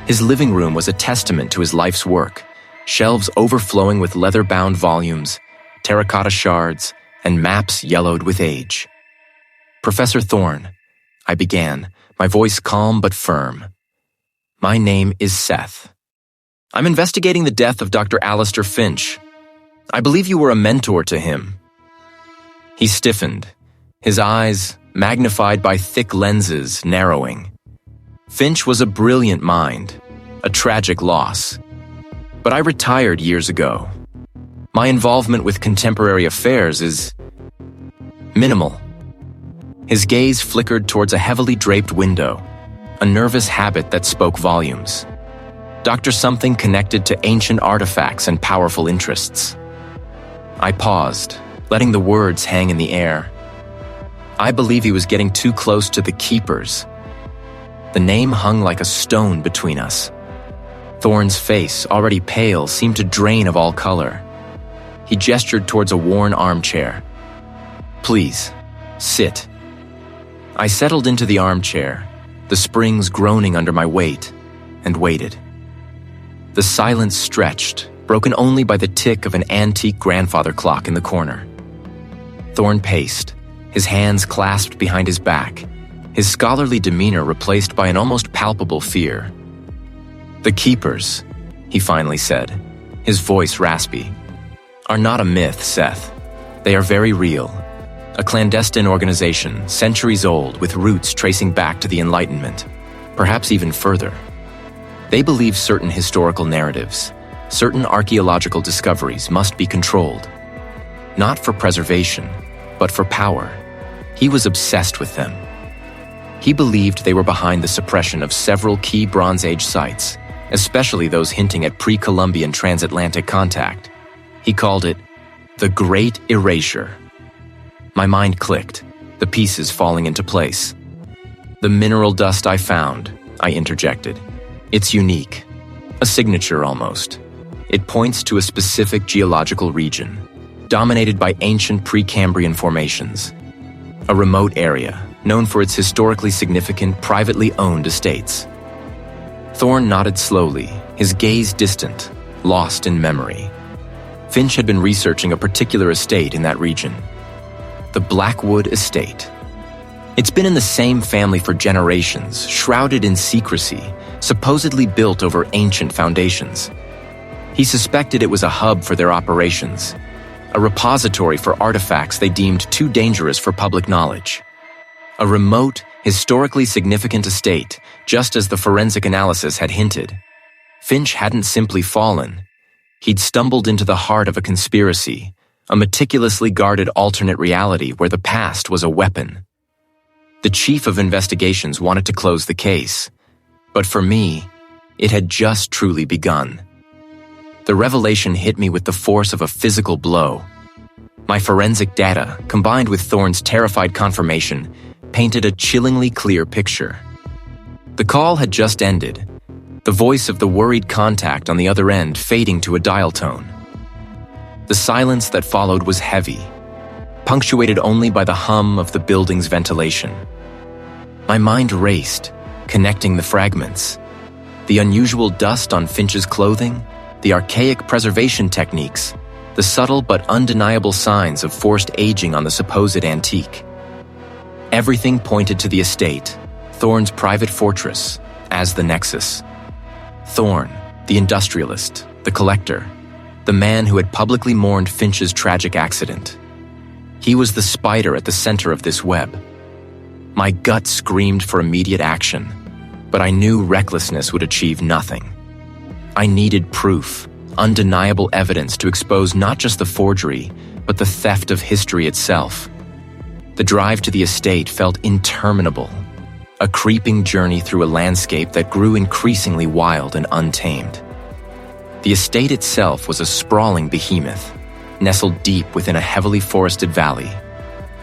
His living room was a testament to his life's work, shelves overflowing with leather-bound volumes, terracotta shards, and maps yellowed with age. Professor Thorne, I began, my voice calm but firm. My name is Seth. I'm investigating the death of Dr. Alistair Finch. I believe you were a mentor to him. He stiffened, his eyes, magnified by thick lenses, narrowing. Finch was a brilliant mind, a tragic loss. But I retired years ago. My involvement with contemporary affairs is minimal. His gaze flickered towards a heavily draped window, a nervous habit that spoke volumes. Dr. Something connected to ancient artifacts and powerful interests. I paused, letting the words hang in the air. I believe he was getting too close to the keepers. The name hung like a stone between us. Thorne's face, already pale, seemed to drain of all color. He gestured towards a worn armchair. Please, sit. I settled into the armchair, the springs groaning under my weight, and waited. The silence stretched, broken only by the tick of an antique grandfather clock in the corner. Thorne paced, his hands clasped behind his back, his scholarly demeanor replaced by an almost palpable fear. The keepers, he finally said, his voice raspy, are not a myth, Seth. They are very real. A clandestine organization, centuries old, with roots tracing back to the Enlightenment, perhaps even further. They believe certain historical narratives, certain archaeological discoveries must be controlled. Not for preservation, but for power. He was obsessed with them. He believed they were behind the suppression of several key Bronze Age sites, especially those hinting at pre-Columbian transatlantic contact. He called it the Great Erasure. My mind clicked. the pieces falling into place. "The mineral dust I found," I interjected. "It's unique. A signature almost. It points to a specific geological region, dominated by ancient Precambrian formations. A remote area, known for its historically significant, privately owned estates." Thorne nodded slowly, his gaze distant, lost in memory. Finch had been researching a particular estate in that region. The Blackwood Estate. It's been in the same family for generations, shrouded in secrecy, supposedly built over ancient foundations. He suspected it was a hub for their operations, a repository for artifacts they deemed too dangerous for public knowledge. A remote, historically significant estate, just as the forensic analysis had hinted. Finch hadn't simply fallen. He'd stumbled into the heart of a conspiracy, a meticulously guarded alternate reality where the past was a weapon. The chief of investigations wanted to close the case, but for me, it had just truly begun. The revelation hit me with the force of a physical blow. My forensic data, combined with Thorne's terrified confirmation, painted a chillingly clear picture. The call had just ended, the voice of the worried contact on the other end fading to a dial tone. The silence that followed was heavy, punctuated only by the hum of the building's ventilation. My mind raced, connecting the fragments. The unusual dust on Finch's clothing, the archaic preservation techniques, the subtle but undeniable signs of forced aging on the supposed antique. Everything pointed to the estate, Thorne's private fortress, as the nexus. Thorne, the industrialist, the collector, the man who had publicly mourned Finch's tragic accident. He was the spider at the center of this web. My gut screamed for immediate action, but I knew recklessness would achieve nothing. I needed proof, undeniable evidence to expose not just the forgery, but the theft of history itself. The drive to the estate felt interminable, a creeping journey through a landscape that grew increasingly wild and untamed. The estate itself was a sprawling behemoth, nestled deep within a heavily forested valley,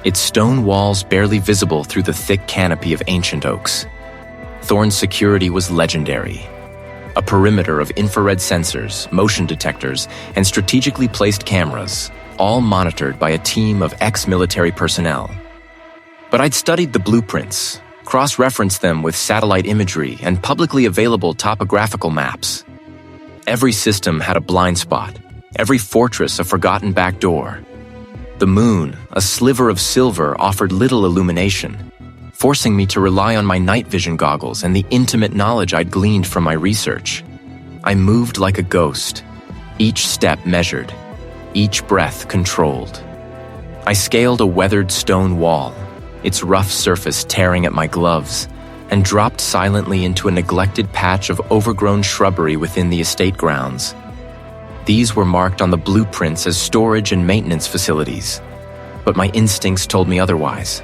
its stone walls barely visible through the thick canopy of ancient oaks. Thorne's security was legendary. A perimeter of infrared sensors, motion detectors, and strategically placed cameras, all monitored by a team of ex-military personnel. But I'd studied the blueprints, cross-referenced them with satellite imagery and publicly available topographical maps. Every system had a blind spot, every fortress a forgotten back door. The moon, a sliver of silver, offered little illumination, forcing me to rely on my night vision goggles and the intimate knowledge I'd gleaned from my research. I moved like a ghost, each step measured, each breath controlled. I scaled a weathered stone wall, its rough surface tearing at my gloves, and dropped silently into a neglected patch of overgrown shrubbery within the estate grounds. These were marked on the blueprints as storage and maintenance facilities, but my instincts told me otherwise.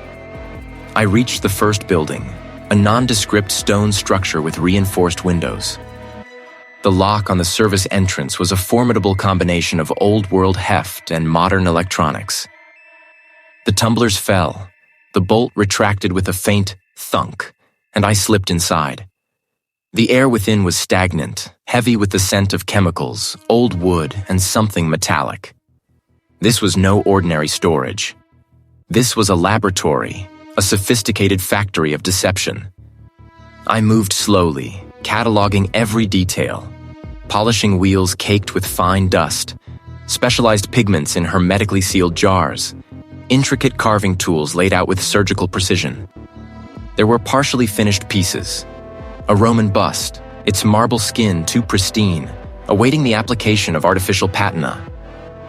I reached the first building, a nondescript stone structure with reinforced windows. The lock on the service entrance was a formidable combination of old-world heft and modern electronics. The tumblers fell, the bolt retracted with a faint thunk, and I slipped inside. The air within was stagnant, heavy with the scent of chemicals, old wood, and something metallic. This was no ordinary storage. This was a laboratory, a sophisticated factory of deception. I moved slowly, cataloging every detail, polishing wheels caked with fine dust, specialized pigments in hermetically sealed jars, intricate carving tools laid out with surgical precision. There were partially finished pieces, a Roman bust, its marble skin too pristine, awaiting the application of artificial patina,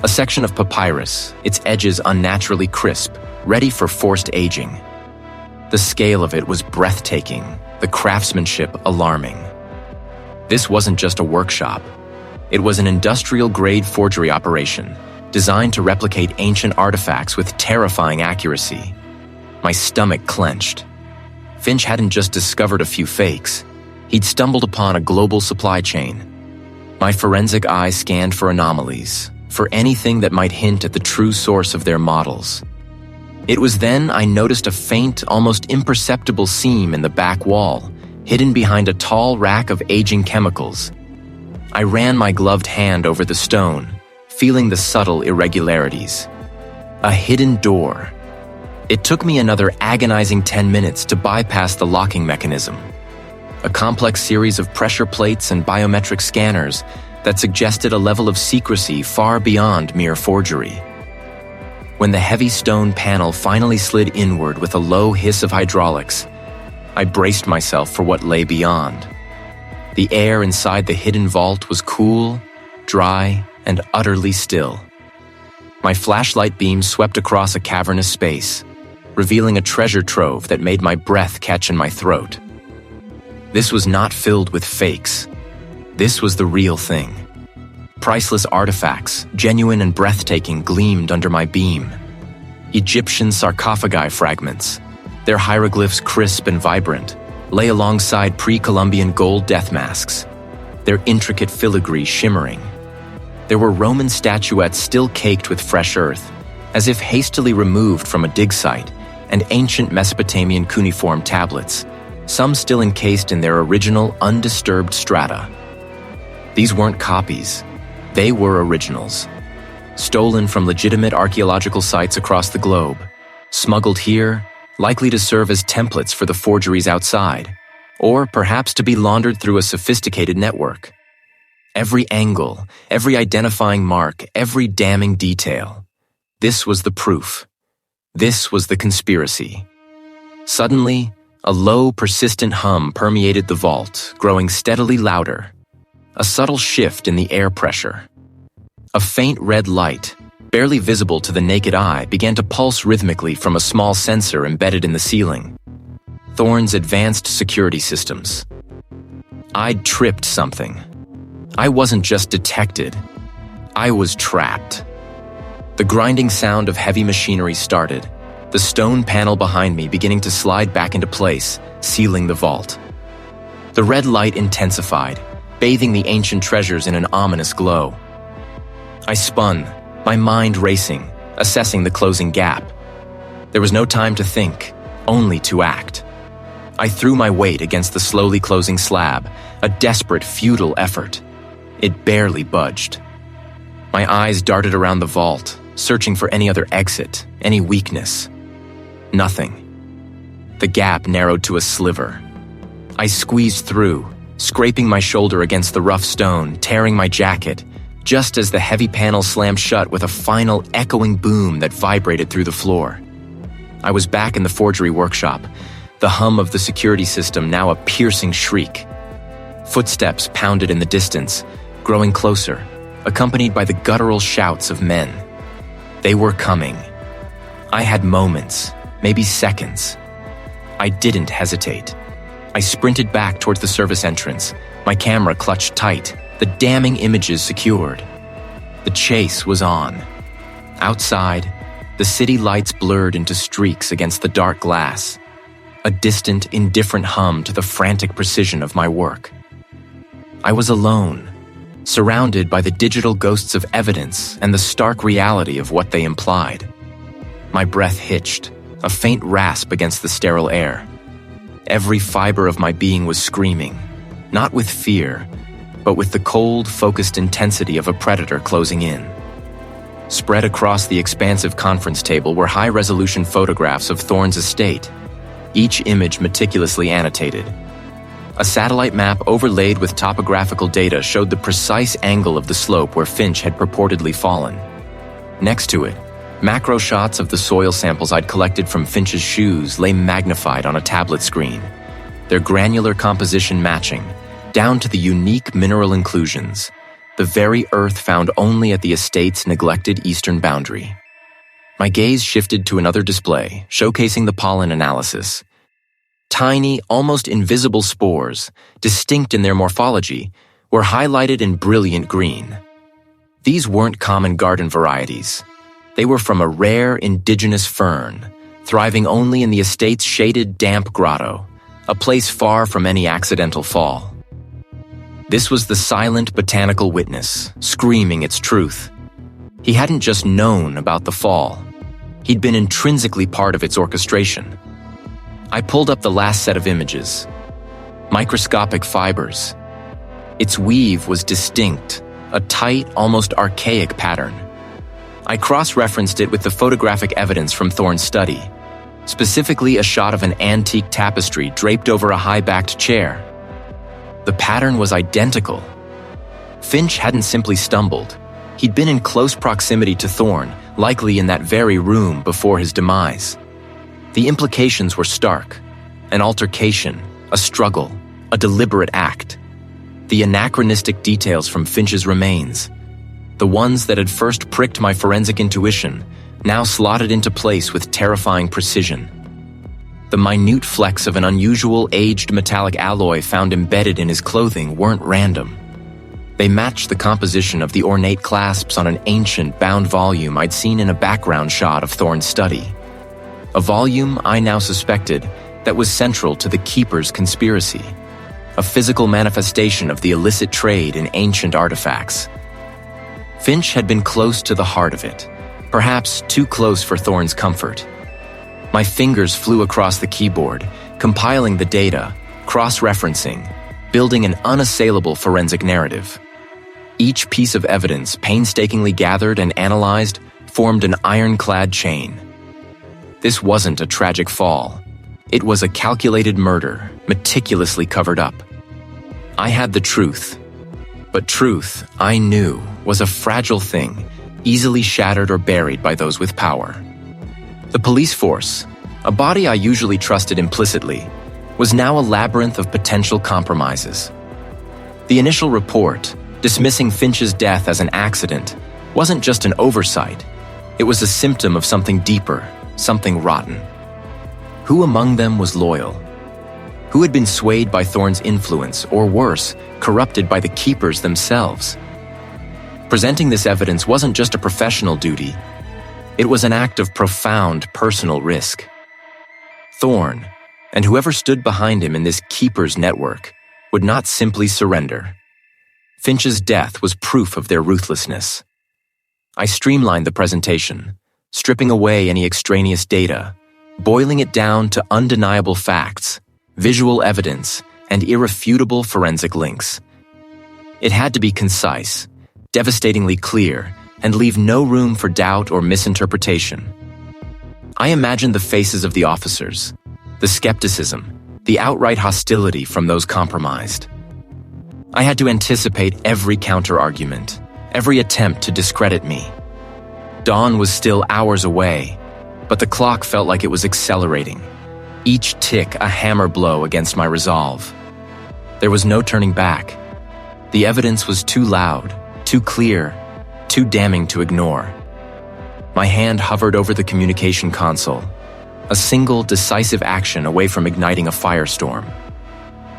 a section of papyrus, its edges unnaturally crisp, ready for forced aging. The scale of it was breathtaking, the craftsmanship alarming. This wasn't just a workshop. It was an industrial-grade forgery operation, designed to replicate ancient artifacts with terrifying accuracy. My stomach clenched. Finch hadn't just discovered a few fakes. He'd stumbled upon a global supply chain. My forensic eye scanned for anomalies, for anything that might hint at the true source of their models. It was then I noticed a faint, almost imperceptible seam in the back wall, hidden behind a tall rack of aging chemicals. I ran my gloved hand over the stone, feeling the subtle irregularities. A hidden door. It took me another agonizing 10 minutes to bypass the locking mechanism. A complex series of pressure plates and biometric scanners that suggested a level of secrecy far beyond mere forgery. When the heavy stone panel finally slid inward with a low hiss of hydraulics, I braced myself for what lay beyond. The air inside the hidden vault was cool, dry, and utterly still. My flashlight beam swept across a cavernous space, revealing a treasure trove that made my breath catch in my throat. This was not filled with fakes. This was the real thing. Priceless artifacts, genuine and breathtaking, gleamed under my beam. Egyptian sarcophagi fragments, their hieroglyphs crisp and vibrant, lay alongside pre-Columbian gold death masks, their intricate filigree shimmering. There were Roman statuettes still caked with fresh earth, as if hastily removed from a dig site, and ancient Mesopotamian cuneiform tablets, some still encased in their original, undisturbed strata. These weren't copies. They were originals. Stolen from legitimate archaeological sites across the globe, smuggled here, likely to serve as templates for the forgeries outside, or perhaps to be laundered through a sophisticated network. Every angle, every identifying mark, every damning detail. This was the proof. This was the conspiracy. Suddenly, a low, persistent hum permeated the vault, growing steadily louder. A subtle shift in the air pressure. A faint red light, barely visible to the naked eye, began to pulse rhythmically from a small sensor embedded in the ceiling. Thorne's advanced security systems. I'd tripped something. I wasn't just detected. I was trapped. The grinding sound of heavy machinery started, the stone panel behind me beginning to slide back into place, sealing the vault. The red light intensified, bathing the ancient treasures in an ominous glow. I spun, my mind racing, assessing the closing gap. There was no time to think, only to act. I threw my weight against the slowly closing slab, a desperate, futile effort. It barely budged. My eyes darted around the vault, searching for any other exit, any weakness. Nothing. The gap narrowed to a sliver. I squeezed through, scraping my shoulder against the rough stone, tearing my jacket, just as the heavy panel slammed shut with a final echoing boom that vibrated through the floor. I was back in the forgery workshop, the hum of the security system now a piercing shriek. Footsteps pounded in the distance, growing closer, accompanied by the guttural shouts of men. They were coming. I had moments, maybe seconds. I didn't hesitate. I sprinted back towards the service entrance, my camera clutched tight, the damning images secured. The chase was on. Outside, the city lights blurred into streaks against the dark glass, a distant, indifferent hum to the frantic precision of my work. I was alone, surrounded by the digital ghosts of evidence and the stark reality of what they implied. My breath hitched, a faint rasp against the sterile air. Every fiber of my being was screaming, not with fear, but with the cold, focused intensity of a predator closing in. Spread across the expansive conference table were high-resolution photographs of Thorne's estate, each image meticulously annotated. A satellite map overlaid with topographical data showed the precise angle of the slope where Finch had purportedly fallen. Next to it, macro shots of the soil samples I'd collected from Finch's shoes lay magnified on a tablet screen, their granular composition matching, down to the unique mineral inclusions, the very earth found only at the estate's neglected eastern boundary. My gaze shifted to another display, showcasing the pollen analysis. Tiny, almost invisible spores, distinct in their morphology, were highlighted in brilliant green. These weren't common garden varieties. They were from a rare indigenous fern, thriving only in the estate's shaded, damp grotto, a place far from any accidental fall. This was the silent botanical witness, screaming its truth. He hadn't just known about the fall. He'd been intrinsically part of its orchestration. I pulled up the last set of images. Microscopic fibers. Its weave was distinct, a tight, almost archaic pattern. I cross-referenced it with the photographic evidence from Thorne's study, specifically a shot of an antique tapestry draped over a high-backed chair. The pattern was identical. Finch hadn't simply stumbled. He'd been in close proximity to Thorne, likely in that very room before his demise. The implications were stark. An altercation, a struggle, a deliberate act. The anachronistic details from Finch's remains, the ones that had first pricked my forensic intuition, now slotted into place with terrifying precision. The minute flecks of an unusual aged metallic alloy found embedded in his clothing weren't random. They matched the composition of the ornate clasps on an ancient bound volume I'd seen in a background shot of Thorne's study. A volume I now suspected that was central to the Keeper's conspiracy, a physical manifestation of the illicit trade in ancient artifacts. Finch had been close to the heart of it, perhaps too close for Thorne's comfort. My fingers flew across the keyboard, compiling the data, cross-referencing, building an unassailable forensic narrative. Each piece of evidence, painstakingly gathered and analyzed, formed an ironclad chain. This wasn't a tragic fall. It was a calculated murder, meticulously covered up. I had the truth. But truth, I knew, was a fragile thing, easily shattered or buried by those with power. The police force, a body I usually trusted implicitly, was now a labyrinth of potential compromises. The initial report, dismissing Finch's death as an accident, wasn't just an oversight. It was a symptom of something deeper, something rotten. Who among them was loyal? Who had been swayed by Thorne's influence, or worse, corrupted by the Keepers themselves? Presenting this evidence wasn't just a professional duty. It was an act of profound personal risk. Thorne, and whoever stood behind him in this Keeper's network, would not simply surrender. Finch's death was proof of their ruthlessness. I streamlined the presentation, stripping away any extraneous data, boiling it down to undeniable facts, visual evidence, and irrefutable forensic links. It had to be concise, devastatingly clear, and leave no room for doubt or misinterpretation. I imagined the faces of the officers, the skepticism, the outright hostility from those compromised. I had to anticipate every counter-argument, every attempt to discredit me. Dawn was still hours away, but the clock felt like it was accelerating, each tick a hammer blow against my resolve. There was no turning back. The evidence was too loud, too clear, too damning to ignore. My hand hovered over the communication console, a single decisive action away from igniting a firestorm.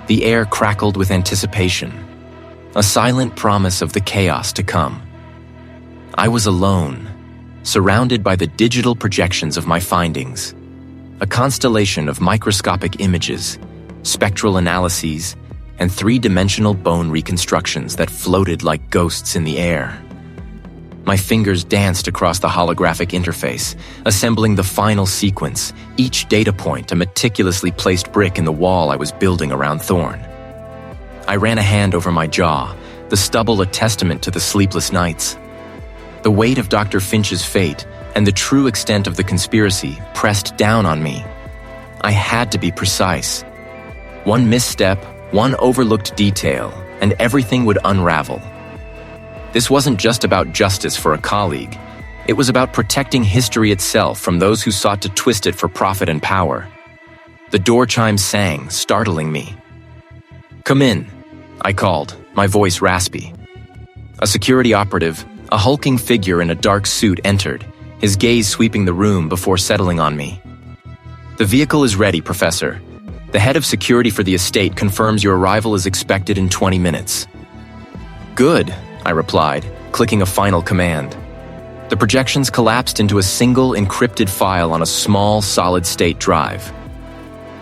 The air crackled with anticipation, a silent promise of the chaos to come. I was alone, surrounded by the digital projections of my findings, a constellation of microscopic images, spectral analyses, and three-dimensional bone reconstructions that floated like ghosts in the air. My fingers danced across the holographic interface, assembling the final sequence, each data point a meticulously placed brick in the wall I was building around Thorne. I ran a hand over my jaw, the stubble a testament to the sleepless nights. The weight of Dr. Finch's fate and the true extent of the conspiracy pressed down on me. I had to be precise. One misstep, one overlooked detail, and everything would unravel. This wasn't just about justice for a colleague. It was about protecting history itself from those who sought to twist it for profit and power. The door chime sang, startling me. "Come in," I called, my voice raspy. A security operative, a hulking figure in a dark suit, entered, his gaze sweeping the room before settling on me. "The vehicle is ready, Professor. The head of security for the estate confirms your arrival is expected in 20 minutes. "Good," I replied, clicking a final command. The projections collapsed into a single encrypted file on a small, solid-state drive.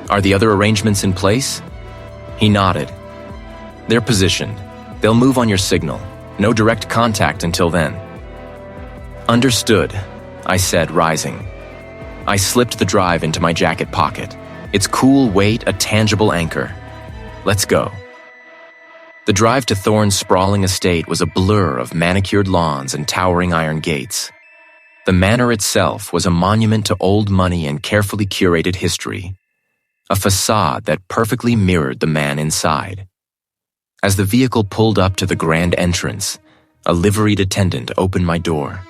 "Are the other arrangements in place?" He nodded. "They're positioned. They'll move on your signal. No direct contact until then." "Understood," I said, rising. I slipped the drive into my jacket pocket, its cool weight a tangible anchor. Let's go. The drive to Thorne's sprawling estate was a blur of manicured lawns and towering iron gates. The manor itself was a monument to old money and carefully curated history, a facade that perfectly mirrored the man inside. As the vehicle pulled up to the grand entrance, a liveried attendant opened my door.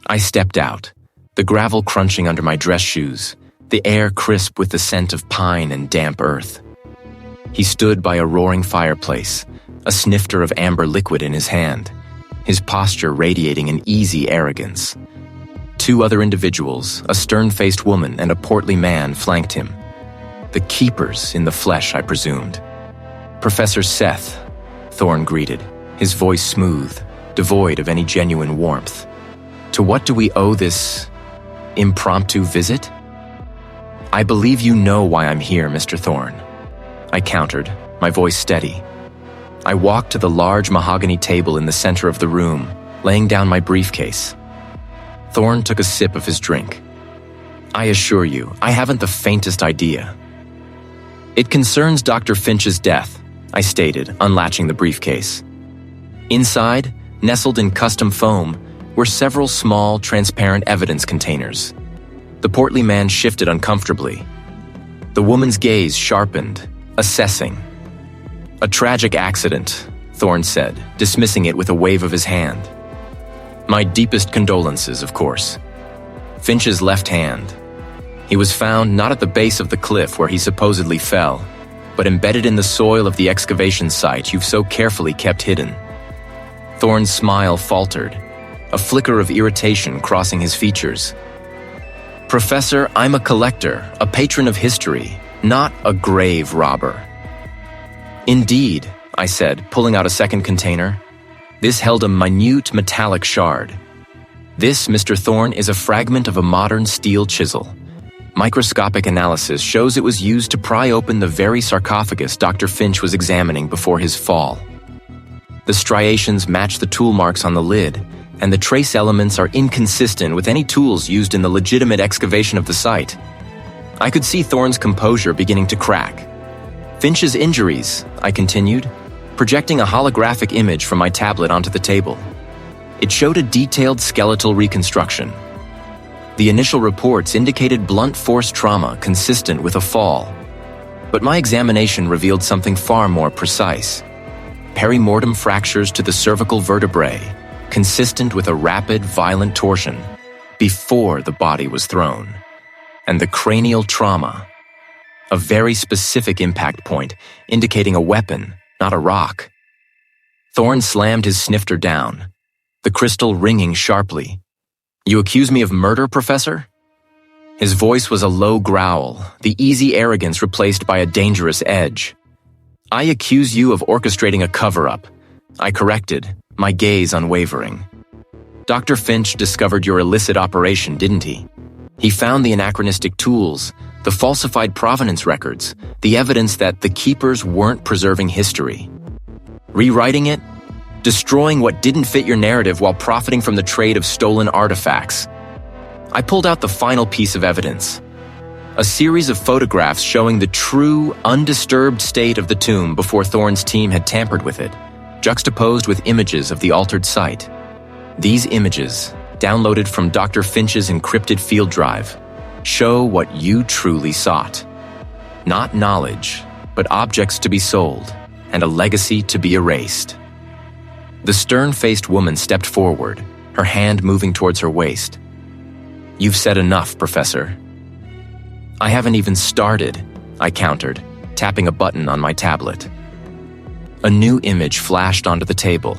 I stepped out, the gravel crunching under my dress shoes, the air crisp with the scent of pine and damp earth. He stood by a roaring fireplace, a snifter of amber liquid in his hand, his posture radiating an easy arrogance. 2 other individuals, a stern-faced woman and a portly man, flanked him. The keepers in the flesh, I presumed. Professor Seth, Thorne greeted, his voice smooth, devoid of any genuine warmth. To what do we owe this impromptu visit? I believe you know why I'm here, Mr. Thorne, I countered, my voice steady. I walked to the large mahogany table in the center of the room, laying down my briefcase. Thorne took a sip of his drink. I assure you, I haven't the faintest idea. It concerns Dr. Finch's death, I stated, unlatching the briefcase. Inside, nestled in custom foam, were several small, transparent evidence containers. The portly man shifted uncomfortably. The woman's gaze sharpened, assessing. A tragic accident, Thorne said, dismissing it with a wave of his hand. My deepest condolences, of course. Finch's left hand. He was found not at the base of the cliff where he supposedly fell, but embedded in the soil of the excavation site you've so carefully kept hidden. Thorne's smile faltered, a flicker of irritation crossing his features. Professor, I'm a collector, a patron of history, not a grave robber. Indeed, I said, pulling out a second container. This held a minute metallic shard. This, Mr. Thorne, is a fragment of a modern steel chisel. Microscopic analysis shows it was used to pry open the very sarcophagus Dr. Finch was examining before his fall. The striations match the tool marks on the lid, and the trace elements are inconsistent with any tools used in the legitimate excavation of the site. I could see Thorne's composure beginning to crack. Finch's injuries, I continued, projecting a holographic image from my tablet onto the table. It showed a detailed skeletal reconstruction. The initial reports indicated blunt force trauma consistent with a fall. But my examination revealed something far more precise. Perimortem fractures to the cervical vertebrae, consistent with a rapid, violent torsion, before the body was thrown. And the cranial trauma, a very specific impact point, indicating a weapon, not a rock. Thorne slammed his snifter down, the crystal ringing sharply. You accuse me of murder, Professor? His voice was a low growl, the easy arrogance replaced by a dangerous edge. I accuse you of orchestrating a cover-up, I corrected, my gaze unwavering. Dr. Finch discovered your illicit operation, didn't he? He found the anachronistic tools, the falsified provenance records, the evidence that the keepers weren't preserving history. Rewriting it? Destroying what didn't fit your narrative while profiting from the trade of stolen artifacts. I pulled out the final piece of evidence. A series of photographs showing the true, undisturbed state of the tomb before Thorne's team had tampered with it, juxtaposed with images of the altered site. These images, downloaded from Dr. Finch's encrypted field drive, show what you truly sought. Not knowledge, but objects to be sold, and a legacy to be erased. The stern-faced woman stepped forward, her hand moving towards her waist. You've said enough, Professor. I haven't even started, I countered, tapping a button on my tablet. A new image flashed onto the table,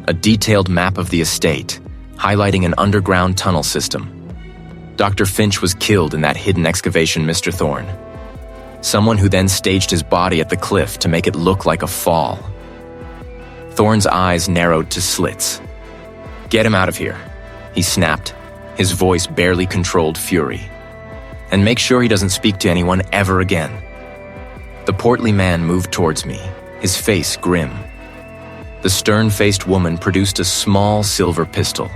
a detailed map of the estate, highlighting an underground tunnel system. Dr. Finch was killed in that hidden excavation, Mr. Thorne. Someone who then staged his body at the cliff to make it look like a fall. Thorne's eyes narrowed to slits. Get him out of here, he snapped, his voice barely controlled fury. And make sure he doesn't speak to anyone ever again. The portly man moved towards me, his face grim. The stern-faced woman produced a small silver pistol.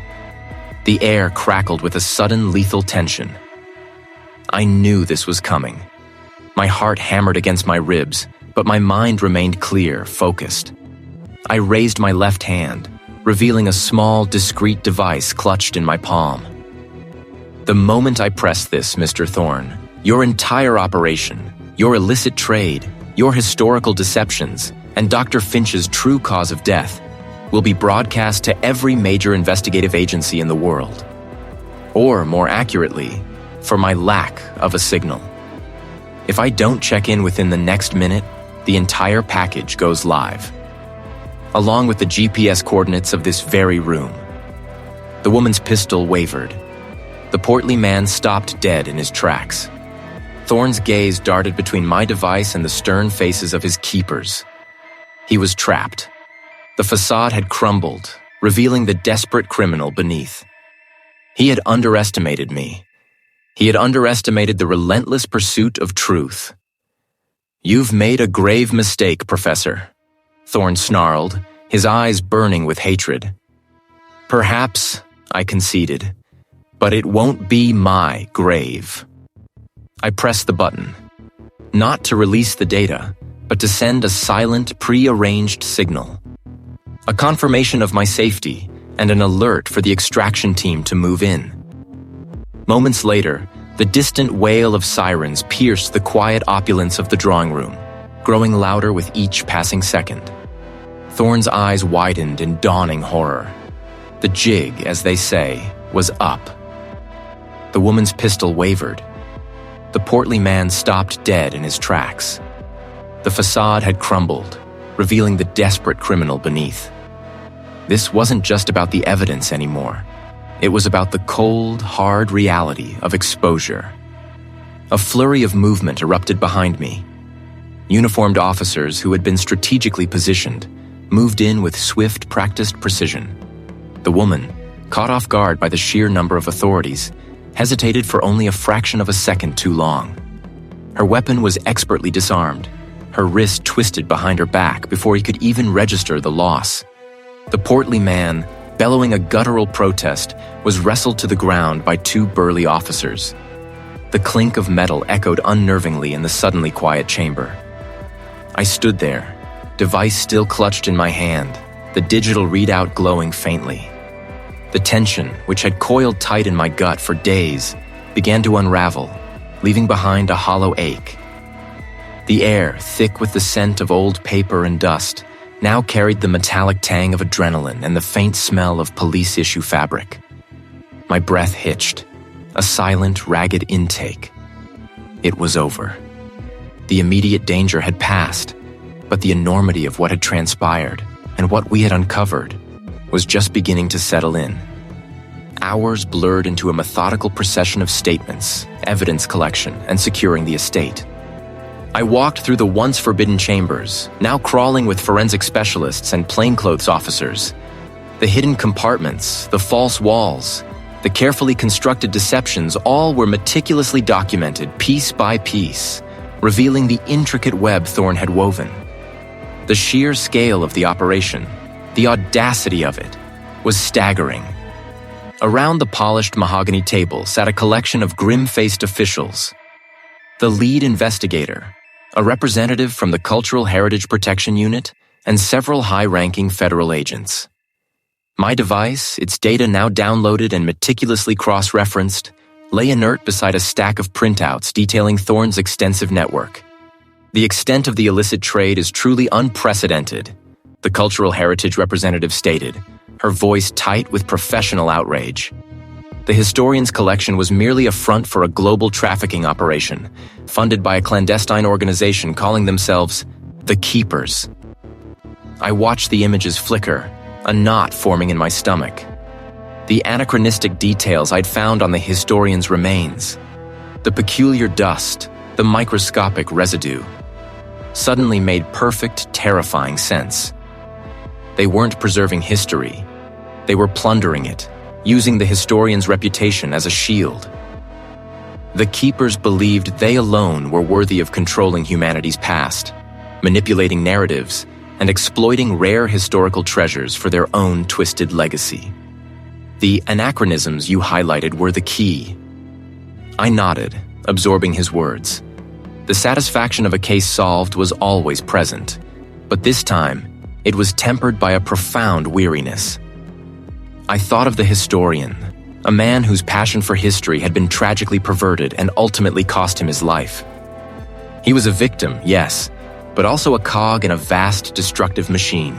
The air crackled with a sudden lethal tension. I knew this was coming. My heart hammered against my ribs, but my mind remained clear, focused. I raised my left hand, revealing a small, discreet device clutched in my palm. The moment I pressed this, Mr. Thorne, your entire operation, your illicit trade, your historical deceptions, and Dr. Finch's true cause of death will be broadcast to every major investigative agency in the world. Or, more accurately, for my lack of a signal. If I don't check in within the next minute, the entire package goes live, along with the GPS coordinates of this very room. The woman's pistol wavered. The portly man stopped dead in his tracks. Thorne's gaze darted between my device and the stern faces of his keepers. He was trapped. The facade had crumbled, revealing the desperate criminal beneath. He had underestimated me. He had underestimated the relentless pursuit of truth. "You've made a grave mistake, Professor," Thorne snarled, his eyes burning with hatred. "Perhaps," I conceded, "but it won't be my grave." I pressed the button, not to release the data, but to send a silent, pre-arranged signal. A confirmation of my safety and an alert for the extraction team to move in. Moments later, the distant wail of sirens pierced the quiet opulence of the drawing room, growing louder with each passing second. Thorne's eyes widened in dawning horror. The jig, as they say, was up. The woman's pistol wavered. The portly man stopped dead in his tracks. The facade had crumbled, revealing the desperate criminal beneath. This wasn't just about the evidence anymore. It was about the cold, hard reality of exposure. A flurry of movement erupted behind me. Uniformed officers who had been strategically positioned moved in with swift, practiced precision. The woman, caught off guard by the sheer number of authorities, hesitated for only a fraction of a second too long. Her weapon was expertly disarmed, her wrist twisted behind her back before he could even register the loss. The portly man, bellowing a guttural protest, was wrestled to the ground by two burly officers. The clink of metal echoed unnervingly in the suddenly quiet chamber. I stood there, device still clutched in my hand, the digital readout glowing faintly. The tension, which had coiled tight in my gut for days, began to unravel, leaving behind a hollow ache. The air, thick with the scent of old paper and dust, now carried the metallic tang of adrenaline and the faint smell of police-issue fabric. My breath hitched, a silent, ragged intake. It was over. The immediate danger had passed, but the enormity of what had transpired and what we had uncovered was just beginning to settle in. Hours blurred into a methodical procession of statements, evidence collection, and securing the estate. I walked through the once forbidden chambers, now crawling with forensic specialists and plainclothes officers. The hidden compartments, the false walls, the carefully constructed deceptions, all were meticulously documented piece by piece, revealing the intricate web Thorne had woven. The sheer scale of the operation, the audacity of it, was staggering. Around the polished mahogany table sat a collection of grim-faced officials. The lead investigator, a representative from the Cultural Heritage Protection Unit, and several high-ranking federal agents. My device, its data now downloaded and meticulously cross-referenced, lay inert beside a stack of printouts detailing Thorne's extensive network. The extent of the illicit trade is truly unprecedented, the Cultural Heritage representative stated, her voice tight with professional outrage. The historian's collection was merely a front for a global trafficking operation, funded by a clandestine organization calling themselves the Keepers. I watched the images flicker, a knot forming in my stomach. The anachronistic details I'd found on the historian's remains, the peculiar dust, the microscopic residue, suddenly made perfect, terrifying sense. They weren't preserving history. They were plundering it, using the historian's reputation as a shield. The Keepers believed they alone were worthy of controlling humanity's past, manipulating narratives, and exploiting rare historical treasures for their own twisted legacy. The anachronisms you highlighted were the key. I nodded, absorbing his words. The satisfaction of a case solved was always present, but this time, it was tempered by a profound weariness. I thought of the historian, a man whose passion for history had been tragically perverted and ultimately cost him his life. He was a victim, yes, but also a cog in a vast, destructive machine.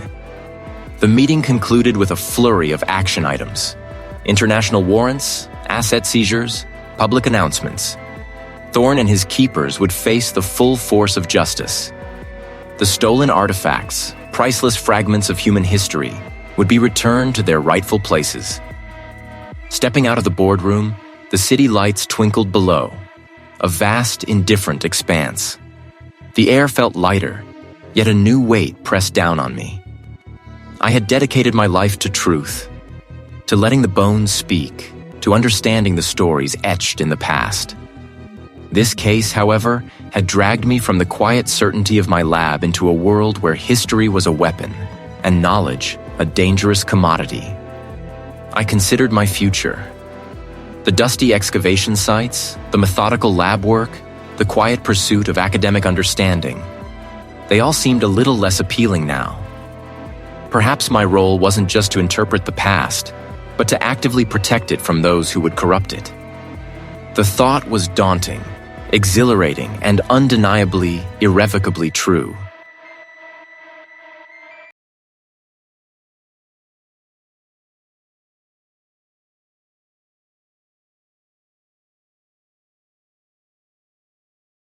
The meeting concluded with a flurry of action items: international warrants, asset seizures, public announcements. Thorne and his keepers would face the full force of justice. The stolen artifacts, priceless fragments of human history, would be returned to their rightful places. Stepping out of the boardroom, the city lights twinkled below, a vast, indifferent expanse. The air felt lighter, yet a new weight pressed down on me. I had dedicated my life to truth, to letting the bones speak, to understanding the stories etched in the past. This case, however, had dragged me from the quiet certainty of my lab into a world where history was a weapon and knowledge a dangerous commodity. I considered my future. The dusty excavation sites, the methodical lab work, the quiet pursuit of academic understanding, they all seemed a little less appealing now. Perhaps my role wasn't just to interpret the past, but to actively protect it from those who would corrupt it. The thought was daunting, exhilarating, and undeniably, irrevocably true.